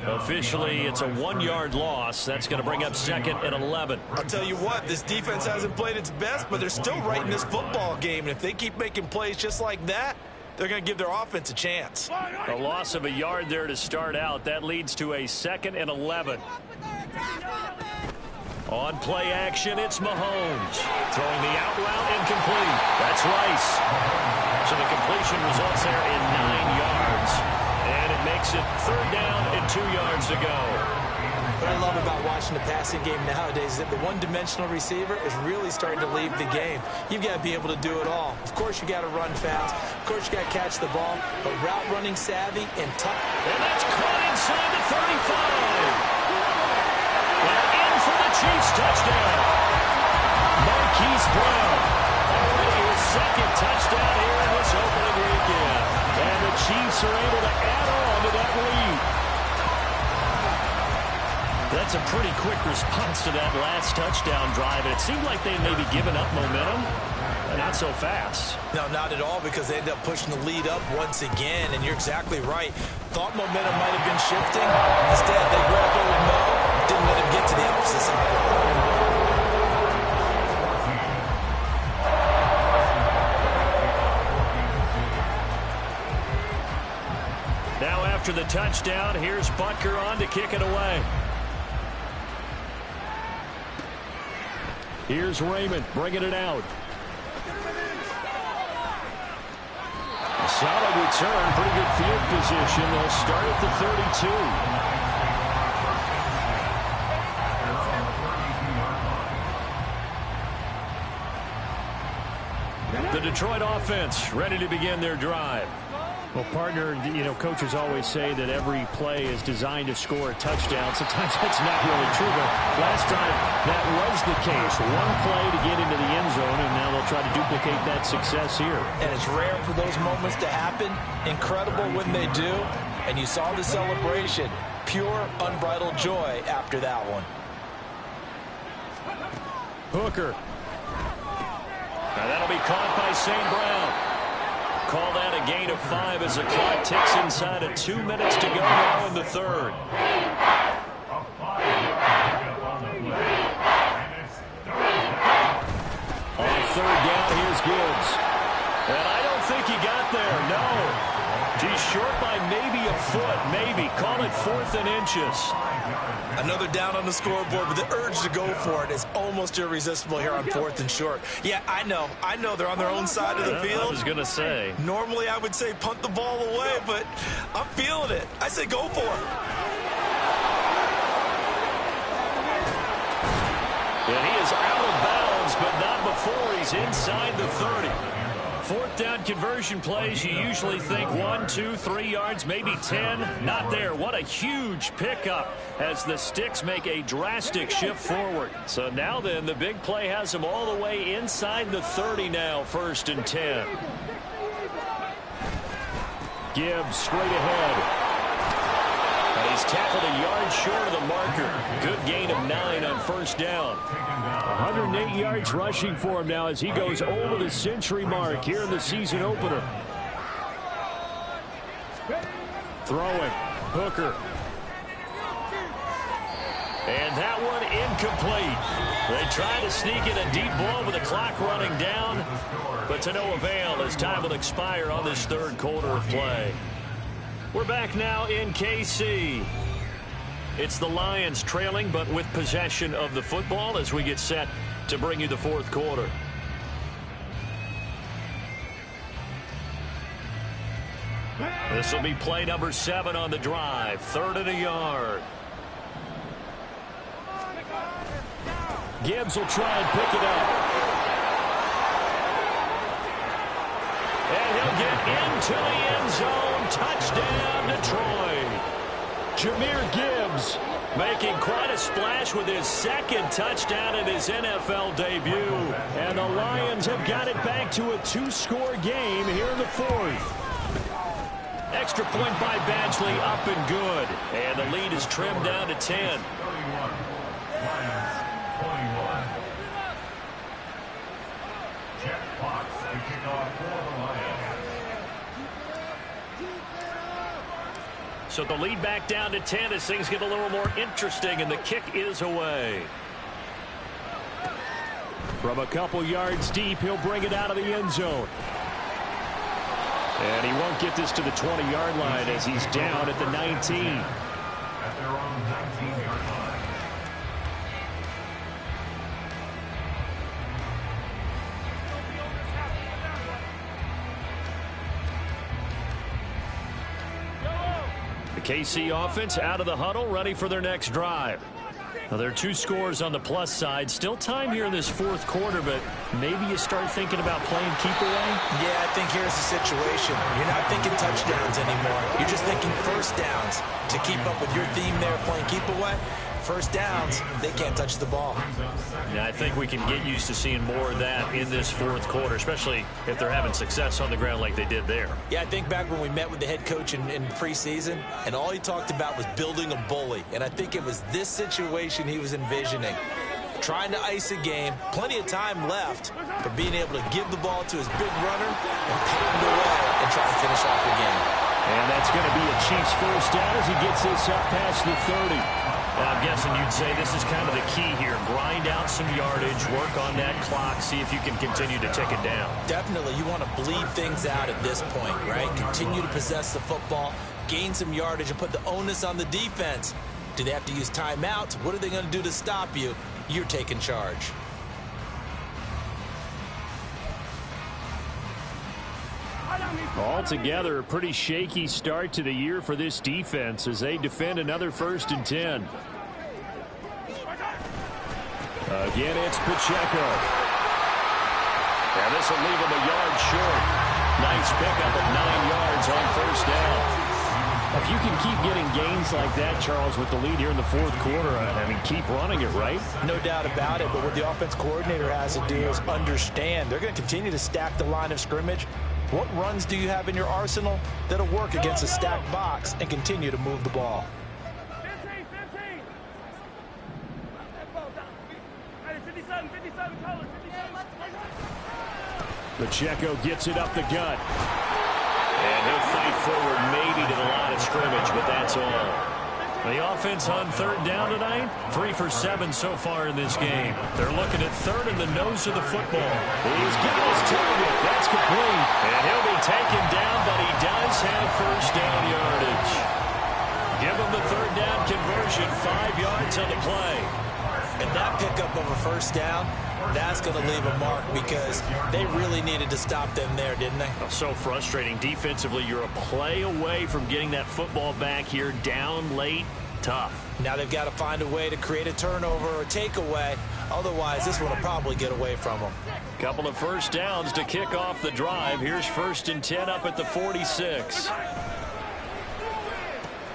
Officially, it's a 1-yard loss. That's going to bring up 2nd and 11. I'll tell you what, this defense hasn't played its best, but they're still right in this football game. And if they keep making plays just like that, they're going to give their offense a chance. A loss of a yard there to start out. That leads to a 2nd and 11. On play action, it's Mahomes. Throwing the out route incomplete. That's Rice. So the completion results there in 9 yards. And it makes it 3rd down and 2 yards to go. What I love about watching the passing game nowadays is that the one-dimensional receiver is really starting to leave the game. You've got to be able to do it all. Of course, you got to run fast. Of course, you got to catch the ball. But route running savvy and tough. And that's caught inside the 35. And in for the Chiefs touchdown. Marquise Brown. Already his 2nd touchdown here in this opening weekend. And the Chiefs are able to add on to that lead. That's a pretty quick response to that last touchdown drive. And it seemed like they may be giving up momentum. But not so fast. No, not at all, because they ended up pushing the lead up once again. And you're exactly right. Thought momentum might have been shifting. Instead, they grabbed old Mo. Didn't let him get to the emphasis. after the touchdown. Here's Butker on to kick it away. Here's Raymond bringing it out. A solid return, pretty good field position. They'll start at the 32. The Detroit offense ready to begin their drive. Well, partner, coaches always say that every play is designed to score a touchdown. Sometimes that's not really true, but last time that was the case. One play to get into the end zone, and now they'll try to duplicate that success here. And it's rare for those moments to happen. Incredible when they do. And you saw the celebration. Pure, unbridled joy after that one. Hooker. Now that'll be caught by St. Brown. Call that a gain of 5 as the clock ticks inside of 2 minutes to go now in the third. On third down, here's Gibbs. And I don't think he got there, no. He's short by maybe a foot, maybe. Call it 4th and inches. Another down on the scoreboard, but the urge to go for it is almost irresistible here on 4th and short. Yeah, I know they're on their own side of the field. I was going to say. Normally I would say punt the ball away, but I'm feeling it. I say go for it. And he is out of bounds, but not before he's inside the 30. 4th down conversion plays, you usually think 1, 2, 3 yards, maybe 10. Not there. What a huge pickup as the Sticks make a drastic shift forward. So now then, the big play has them all the way inside the 30 now, 1st and 10. Gibbs straight ahead. And he's tackled a yard short of the marker. Good gain of 9 on 1st down. 108 yards rushing for him now as he goes over the century mark here in the season opener. Throwing. Hooker. And that one incomplete. They try to sneak in a deep ball with the clock running down, but to no avail as time will expire on this 3rd quarter of play. We're back now in KC. It's the Lions trailing, but with possession of the football as we get set to bring you the 4th quarter. This will be play number 7 on the drive. 3rd and a yard. Gibbs will try and pick it up. And he'll get into the end zone. Touchdown, Detroit. Jahmyr Gibbs making quite a splash with his 2nd touchdown in his NFL debut. And the Lions have got it back to a 2-score game here in the 4th. Extra point by Badgley, up and good. And the lead is trimmed down to 10. So the lead back down to 10 as things get a little more interesting, and the kick is away. From a couple yards deep, he'll bring it out of the end zone. And he won't get this to the 20-yard line as he's down at the 19. At their own 19-yard line. The KC offense out of the huddle, ready for their next drive. Now, there are 2 scores on the plus side. Still time here in this 4th quarter, but maybe you start thinking about playing keep away? Yeah, I think here's the situation. You're not thinking touchdowns anymore. You're just thinking 1st downs. To keep up with your theme there, playing keep away, 1st downs, they can't touch the ball. Yeah, I think we can get used to seeing more of that in this 4th quarter, especially if they're having success on the ground like they did there. Yeah, I think back when we met with the head coach in preseason, and all he talked about was building a bully. And I think it was this situation he was envisioning. Trying to ice a game, plenty of time left, but being able to give the ball to his big runner and pound away and try to finish off the game. And that's going to be a Chiefs 1st down as he gets this up past the 30. I'm guessing you'd say this is kind of the key here. Grind out some yardage, work on that clock, see if you can continue to tick it down. Definitely, you want to bleed things out at this point, right? Continue to possess the football, gain some yardage, and put the onus on the defense. Do they have to use timeouts? What are they going to do to stop you? You're taking charge. Altogether, a pretty shaky start to the year for this defense as they defend another 1st and 10. Again, it's Pacheco. And this will leave him a yard short. Nice pickup of 9 yards on 1st down. If you can keep getting gains like that, Charles, with the lead here in the 4th quarter, I mean, keep running it, right? No doubt about it, but what the offense coordinator has to do is understand they're going to continue to stack the line of scrimmage. What runs do you have in your arsenal that'll work against a stacked box and continue to move the ball? 57 colors. Pacheco gets it up the gut. And he'll fight forward maybe to the line of scrimmage, but that's all. The offense on 3rd down tonight, 3 for 7 so far in this game. They're looking at 3rd in the nose of the football. He's got his target. That's complete. And he'll be taken down, but he does have 1st down yardage. Give him the 3rd down conversion, 5 yards on the play. And that pickup of a 1st down, that's going to leave a mark because they really needed to stop them there, didn't they? So frustrating. Defensively, you're a play away from getting that football back here down late. Tough. Now they've got to find a way to create a turnover or a takeaway. Otherwise, this one will probably get away from them. Couple of 1st downs to kick off the drive. Here's 1st and 10 up at the 46.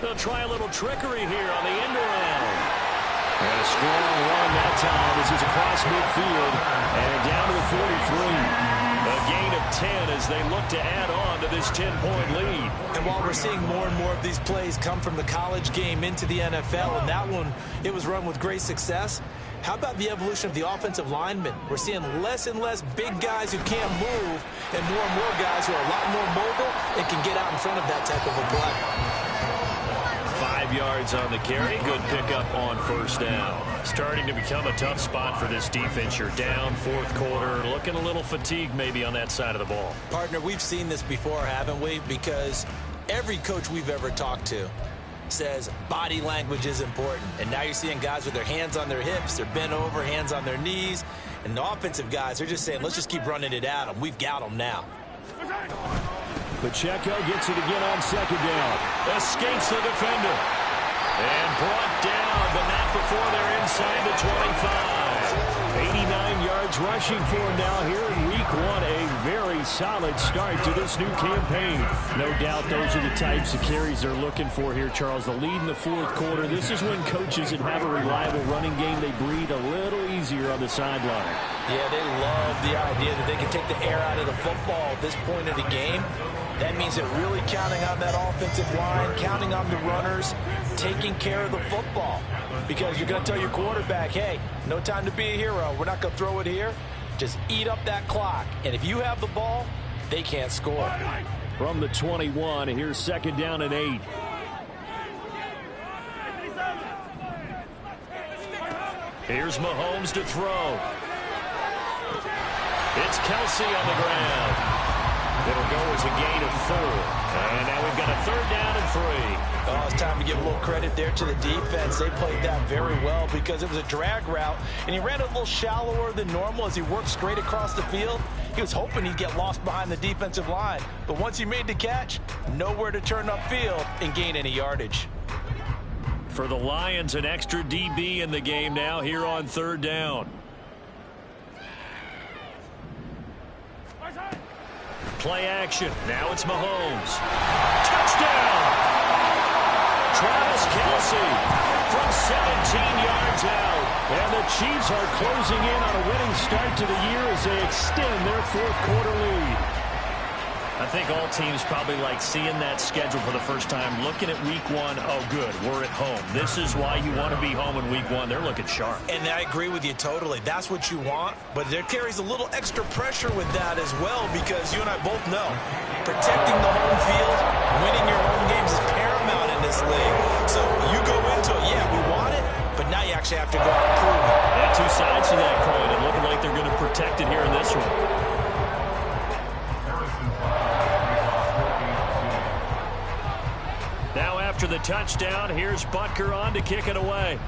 They'll try a little trickery here on the end around. And a strong run that time as he's across midfield and down to the 43. A gain of 10 as they look to add on to this 10-point lead. And while we're seeing more and more of these plays come from the college game into the NFL, and that one, it was run with great success, how about the evolution of the offensive linemen? We're seeing less and less big guys who can't move and more guys who are a lot more mobile and can get out in front of that type of a play. 5 yards on the carry. Good pickup on 1st down. Starting to become a tough spot for this defense. You're down 4th quarter. Looking a little fatigued maybe on that side of the ball. Partner, we've seen this before, haven't we? Because every coach we've ever talked to says body language is important. And now you're seeing guys with their hands on their hips. They're bent over, hands on their knees. And the offensive guys are just saying, let's just keep running it at them. We've got them now. Pacheco gets it again on 2nd down. Escapes the defender. And brought down, but not before they're inside the 25. 89 yards rushing for him now here in week 1. A very solid start to this new campaign. No doubt those are the types of carries they're looking for here, Charles. The lead in the 4th quarter. This is when coaches that have a reliable running game, they breathe a little easier on the sideline. Yeah, they love the idea that they can take the air out of the football at this point of the game. That means they're really counting on that offensive line, counting on the runners, taking care of the football. Because you're going to tell your quarterback, hey, no time to be a hero. We're not going to throw it here. Just eat up that clock. And if you have the ball, they can't score. From the 21, here's 2nd down and 8. Here's Mahomes to throw. It's Kelsey on the ground. It'll go as a gain of 4. And now we've got a 3rd down and 3. Oh, it's time to give a little credit there to the defense. They played that very well because it was a drag route, and he ran a little shallower than normal as he worked straight across the field. He was hoping he'd get lost behind the defensive line. But once he made the catch, nowhere to turn upfield and gain any yardage. For the Lions, an extra DB in the game now here on 3rd down. Play action. Now it's Mahomes. Touchdown! Travis Kelsey from 17 yards out. And the Chiefs are closing in on a winning start to the year as they extend their 4th quarter lead. I think all teams probably like seeing that schedule for the first time, looking at week 1. Oh, good, we're at home. This is why you want to be home in week 1. They're looking sharp. And I agree with you totally. That's what you want. But there carries a little extra pressure with that as well because you and I both know protecting the home field, winning your home games is paramount in this league. So you go into it, yeah, we want it, after the touchdown, here's Butker on to kick it away.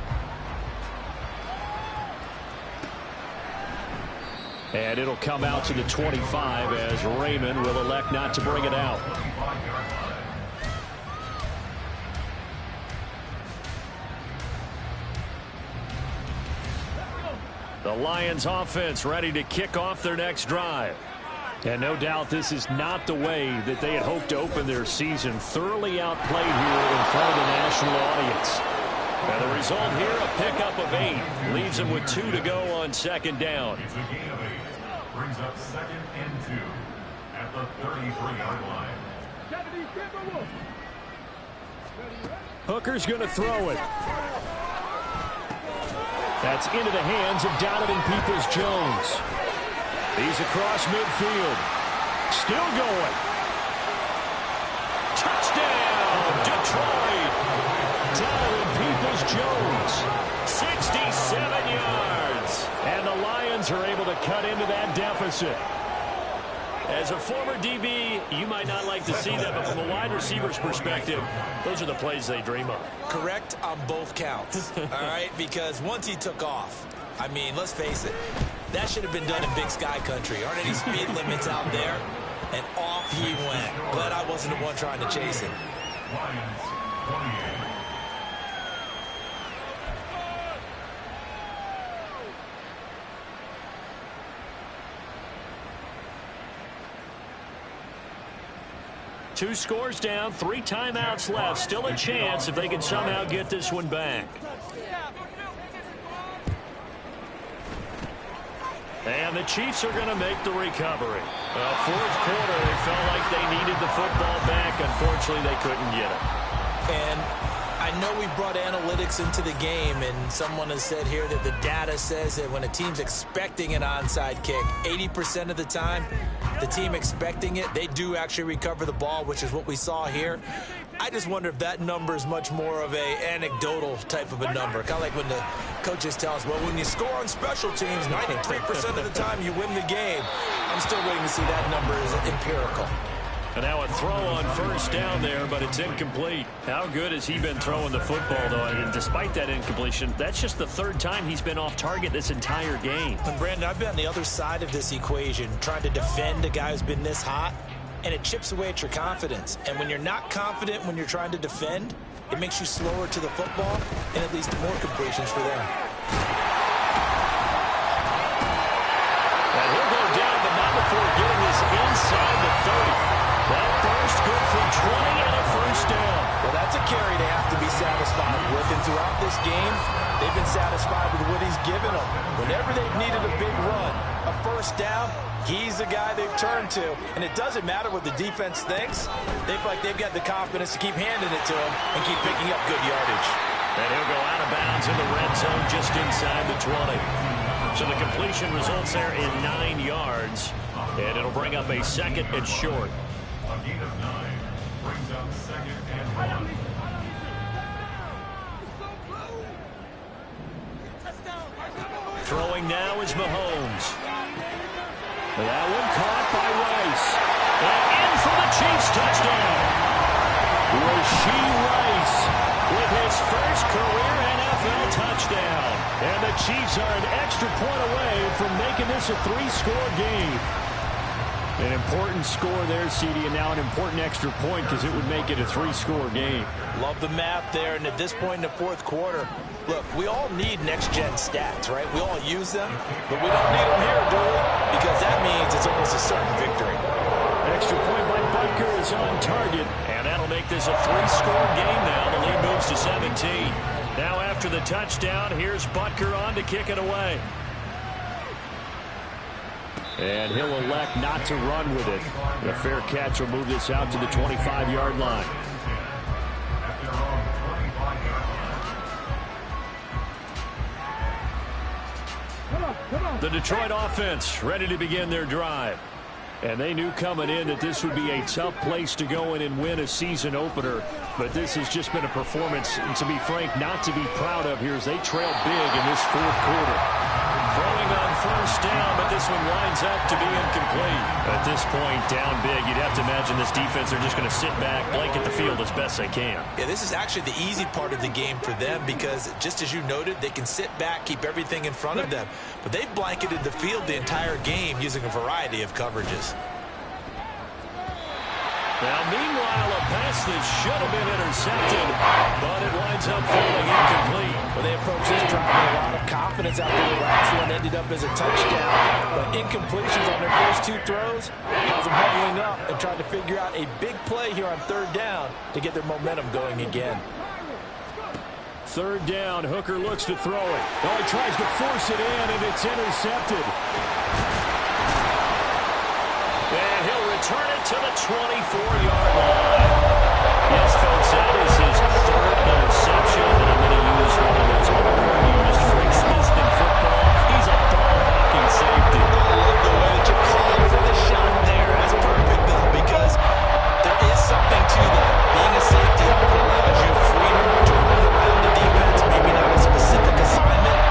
And it'll come out to the 25 as Raymond will elect not to bring it out. The Lions offense ready to kick off their next drive. And no doubt this is not the way that they had hoped to open their season. Thoroughly outplayed here in front of the national audience. And the result here, a pickup of 8. Leaves them with 2 to go on second down. It's a gain of 8. Brings up 2nd and 2 at the 33-yard line. Hooker's going to throw it. That's into the hands of Donovan Peoples-Jones. He's across midfield. Still going. Touchdown, Detroit. Donovan Peoples-Jones. 67 yards. And the Lions are able to cut into that deficit. As a former DB, you might not like to see that, but from a wide receiver's perspective, those are the plays they dream of. Correct on both counts, all right? Because once he took off, I mean, let's face it, that should have been done in Big Sky Country. Aren't any speed limits out there? And off he went. Glad I wasn't the one trying to chase him. Lions 28. Two scores down, 3 timeouts left. Still a chance if they can somehow get this one back. And the Chiefs are going to make the recovery. Well, fourth quarter, it felt like they needed the football back. Unfortunately, they couldn't get it. And I know we brought analytics into the game, and someone has said here that the data says that when a team's expecting an onside kick, 80% of the time, the team expecting it, they do actually recover the ball, which is what we saw here. I just wonder if that number is much more of a anecdotal type of a number. Kind of like when the coaches tell us, well, when you score on special teams, 93% of the time you win the game. I'm still waiting to see that number is empirical. And now a throw on first down there, but it's incomplete. How good has he been throwing the football, though? And despite that incompletion, that's just the 3rd time he's been off target this entire game. And Brandon, I've been on the other side of this equation, trying to defend a guy who's been this hot, and it chips away at your confidence. And when you're not confident when you're trying to defend, it makes you slower to the football, and at least more completions for them. And he'll go down, but not before getting this inside the 30. That first good for 20 and a first down. Well, that's a carry they have to be satisfied with. And throughout this game, they've been satisfied with what he's given them. Whenever they've needed a big run, a first down, he's the guy they've turned to. And it doesn't matter what the defense thinks. They feel like they've got the confidence to keep handing it to him and keep picking up good yardage. And he'll go out of bounds in the red zone just inside the 20. So the completion results there in 9 yards. And it'll bring up a 2nd and short. A gain of 9 brings up 2nd and 1. Throwing now is Mahomes. That one caught by Rice. And in for the Chiefs touchdown. Rashee Rice with his first career NFL touchdown. And the Chiefs are an extra point away from making this a 3-score game. An important score there, CD, and now an important extra point because it would make it a 3-score game. Love the math there, and at this point in the 4th quarter, look, we all need next-gen stats, right? We all use them, but we don't need them here, do we? Because that means it's almost a certain victory. Extra point by Butker is on target, and that'll make this a 3-score game now. The lead moves to 17. Now after the touchdown, here's Butker on to kick it away. And he'll elect not to run with it. A fair catch will move this out to the 25-yard line. The Detroit offense ready to begin their drive. And they knew coming in that this would be a tough place to go in and win a season opener. But this has just been a performance, and to be frank, not to be proud of here as they trail big in this 4th quarter. Throwing on first down, but this one winds up to be incomplete. At this point, down big, you'd have to imagine this defense are just going to sit back, blanket the field as best they can. Yeah, this is actually the easy part of the game for them because, just as you noted, they can sit back, keep everything in front of them. But they've blanketed the field the entire game using a variety of coverages. Now, meanwhile, a pass that should have been intercepted, but it winds up falling incomplete. Well, they approached this drive with a lot of confidence after the last one ended up as a touchdown. But incompletions on their first two throws has them huddling up and trying to figure out a big play here on third down to get their momentum going again. Third down, Hooker looks to throw it. Oh, he tries to force it in, and it's intercepted. And he'll return it to the 24-yard line. Yes, folks, that is his third interception, and I'm going to use one of those overused phrases in football. He's a ball-hawking safety. I love the way that you're calling for the shot there. That's perfect, though, because there is something to that. Being a safety often allows you freedom to run around the defense, maybe not a specific assignment.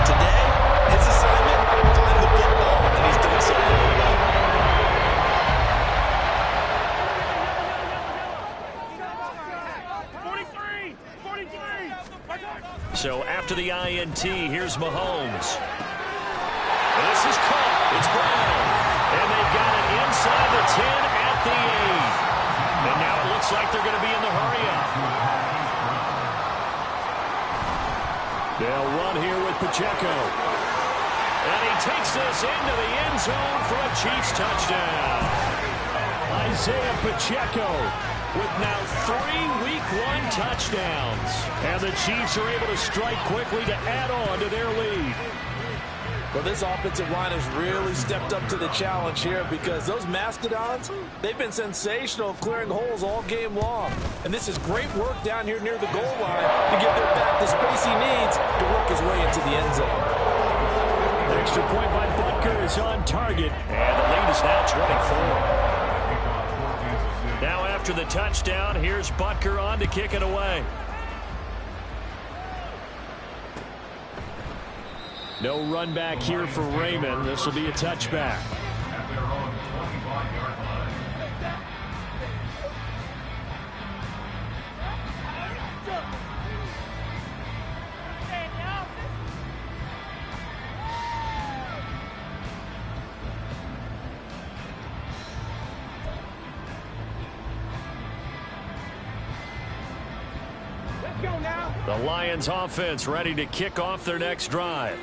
Today, his assignment, find the football, and he's done so very well. So after the INT, here's Mahomes. This is caught. It's Brown. And they've got it inside the 10 at the 8. And now it looks like they're going to be in the hurry-up. They'll run here with Pacheco. And he takes this into the end zone for a Chiefs touchdown. Isaiah Pacheco with now 3 Week 1 touchdowns. And the Chiefs are able to strike quickly to add on to their lead. Well, this offensive line has really stepped up to the challenge here because those Mastodons, they've been sensational clearing holes all game long. And this is great work down here near the goal line to give their back the space he needs to work his way into the end zone. An extra point by Butker is on target, and the lead is now 24. Now after the touchdown, here's Butker on to kick it away. No run back here for Raymond. This will be a touchback. At their own 25-yard line. The Lions offense ready to kick off their next drive.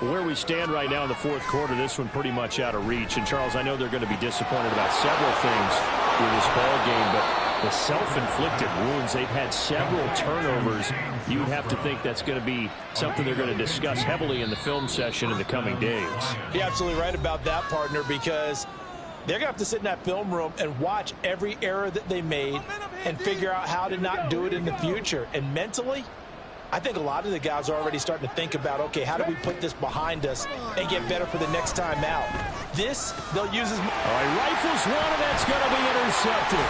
Where we stand right now in the fourth quarter, this one pretty much out of reach. And, Charles, I know they're going to be disappointed about several things with this ball game, but the self-inflicted wounds, they've had several turnovers. You would have to think that's going to be something they're going to discuss heavily in the film session in the coming days. You're absolutely right about that, partner, because they're going to have to sit in that film room and watch every error that they made and figure out how to not do it in the future. And mentally, I think a lot of the guys are already starting to think about, okay, how do we put this behind us and get better for the next time out? This, they'll use as... All right, rifles one, and that's going to be intercepted.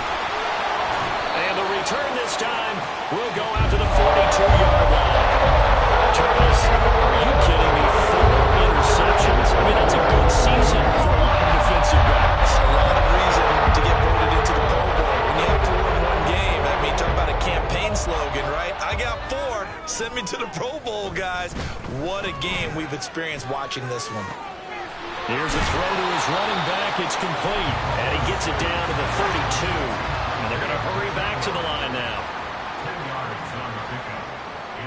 And the return this time will go out to the 42-yard line. Charles, are you kidding me? 4 interceptions. I mean, that's a good season for a lot of defensive backs. A lot of reason to get voted into the Pro Bowl. When you have 4 in one game, I mean, talk about a campaign slogan, right? I got 4. Send me to the Pro Bowl, guys. What a game we've experienced watching this one. Here's a throw to his running back. It's complete. And he gets it down to the 32. And they're going to hurry back to the line now. 10 yards on the pickup.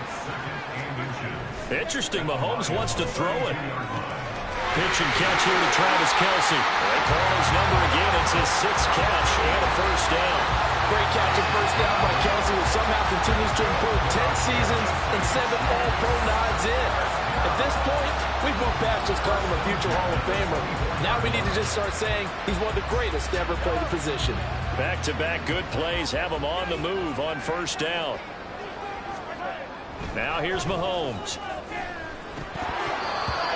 It's second and inches. Interesting. Mahomes wants to throw it. Pitch and catch here to Travis Kelce. They call his number again. It's his 6th catch and a first down. Great catch and first down by Kelce, who somehow continues to improve. 10 seasons and 7 All-Pro nods in. At this point, we've moved past just calling him a future Hall of Famer. Now we need to just start saying he's one of the greatest to ever play the position. Back-to-back good plays have him on the move on first down. Now here's Mahomes.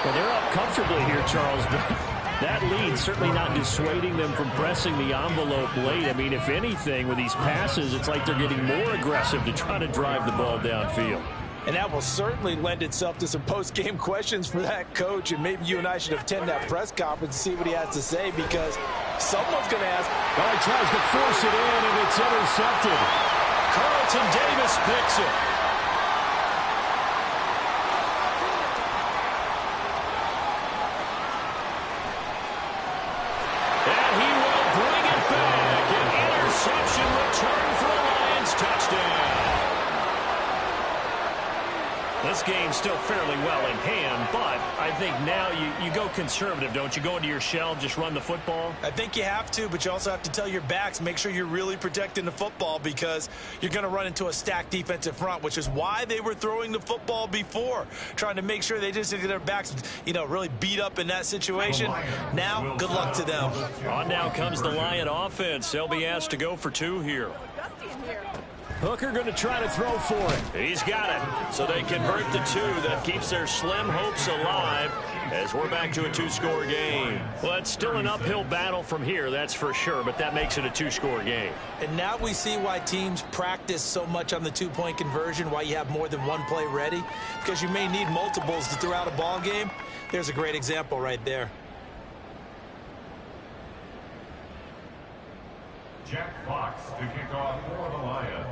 Well, they're up comfortably here, Charles, but that lead certainly not dissuading them from pressing the envelope late. I mean, if anything, with these passes, it's like they're getting more aggressive to try to drive the ball downfield. And that will certainly lend itself to some post-game questions for that coach. And maybe you and I should attend that press conference and see what he has to say, because someone's going to ask. Well, he tries to force it in, and it's intercepted. Carlton Davis picks it. And he will bring it back. An interception return for a Lions touchdown. This game's still fairly well in hand, but I think now you go conservative, don't you? Go into your shell, just run the football? I think you have to, but you also have to tell your backs, make sure you're really protecting the football, because you're going to run into a stacked defensive front, which is why they were throwing the football before, trying to make sure they just get their backs, really beat up in that situation. Now, good luck to them. On now comes the Lion offense. They'll be asked to go for two here. Hooker going to try to throw for it. He's got it. So they convert the two. That keeps their slim hopes alive as we're back to a two-score game. Well, it's still an uphill battle from here, that's for sure, but that makes it a two-score game. And now we see why teams practice so much on the two-point conversion, why you have more than one play ready, because you may need multiples to throw out a ball game. There's a great example right there. Jack Fox to kick off for the Lions.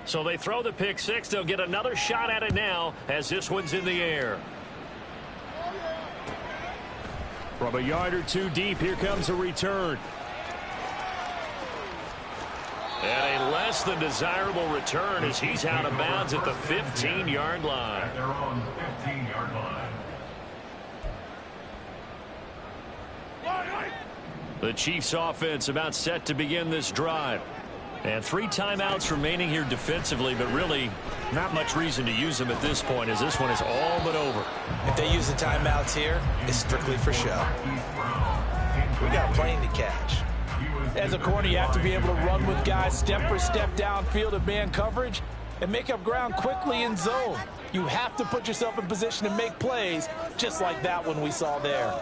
So they throw the pick six. They'll get another shot at it now as this one's in the air. From a yard or two deep, here comes a return. And a less than desirable return as he's out of bounds at the 15-yard line. At their own 15-yard line. The Chiefs offense about set to begin this drive. And 3 timeouts remaining here defensively, but really not much reason to use them at this point, as this one is all but over. If they use the timeouts here, it's strictly for show. We got a plane to catch. As a corner, you have to be able to run with guys step for step downfield of man coverage and make up ground quickly in zone. You have to put yourself in position to make plays, just like that one we saw there.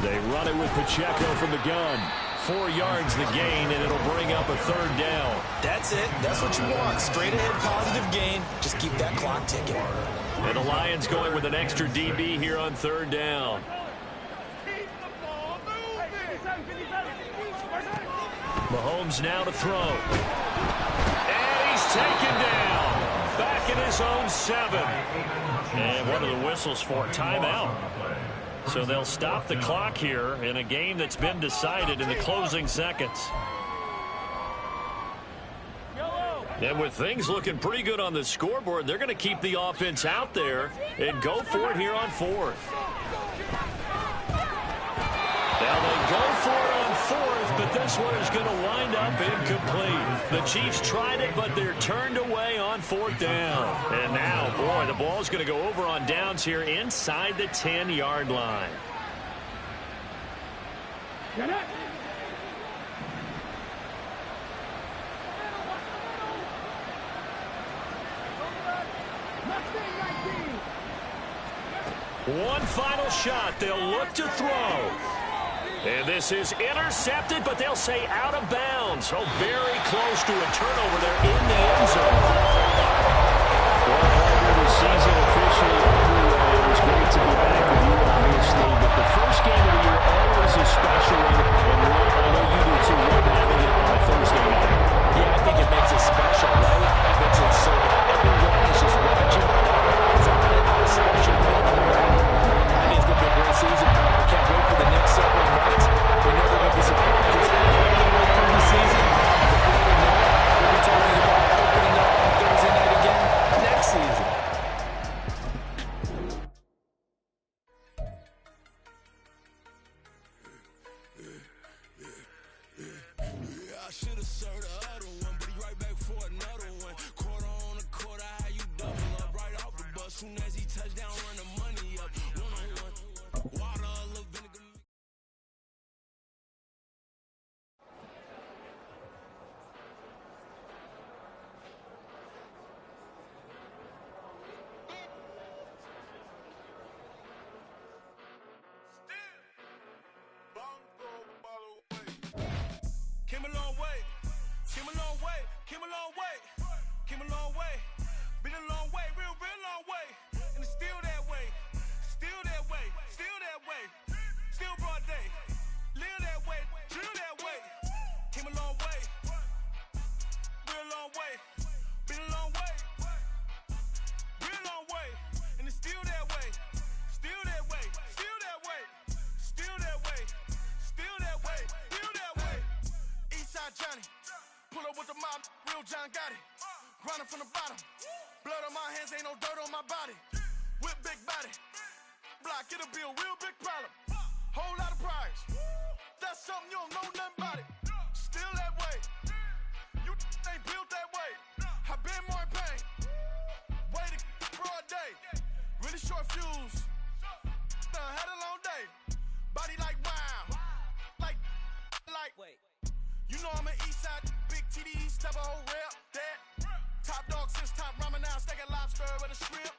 They run it with Pacheco from the gun. 4 yards the gain, and it'll bring up a third down. That's it. That's what you want. Straight ahead positive gain. Just keep that clock ticking. And the Lions going with an extra DB here on third down. Mahomes now to throw. And he's taken down. Back in his own 7. And what are the whistles for? Timeout. So they'll stop the clock here in a game that's been decided in the closing seconds. And with things looking pretty good on the scoreboard, they're going to keep the offense out there and go for it here on 4th. Now they go for it on 4th, but this one is going to wind up incomplete. The Chiefs tried it, but they're turned away on 4th down. And now, boy, the ball's going to go over on downs here inside the 10-yard line. One final shot. They'll look to throw. And this is intercepted, but they'll say out of bounds. So very close to a turnover there in the end zone. Well, partner, the season officially underway. It was great to be back with you, obviously. But the first game of the year always is special. And I know you do too. Love having it on a Thursday night. Yeah, I think it makes it special, right? It makes it so that everyone is just watching. It's on a special moment, right? I think it's going to be a great season. I can't wait for the next several months. We know there are going to be surprises through the season. Before we know it, we'll be talking about opening up on Thursday night again next season. I should have served the other one, but he right back for another one. Quarter on a quarter, how you double up right off the bus. Soon as he touched down, run the money up. One-on-one, water, a little vinegar. Can way, came a long way, came a long way. Been a long way, real long way. And it's still that way, still that way, still that way. Still broad day, live that way, drill that way. Came a long way, real long way. Been a long way, real long way. And it's still that way, still that way, still that way. Still that way, still that way, still that way. Eastside Johnny, pull up with the mob, real John got it. Grinding from the bottom, blood on my hands, ain't no dirt on my body. Whip big body, block, get a bill, real big problem. Whole lot of prize, that's something you don't know nothing about it. Still that way, you ain't built that way. I been more in pain, waited broad day. Really short fuse, had a long day. Body like wow, like. Wait. You know I'm an Eastside, big TDE, step a whole rep, that. Top dog since top ramen now, stacking lobster with a shrimp,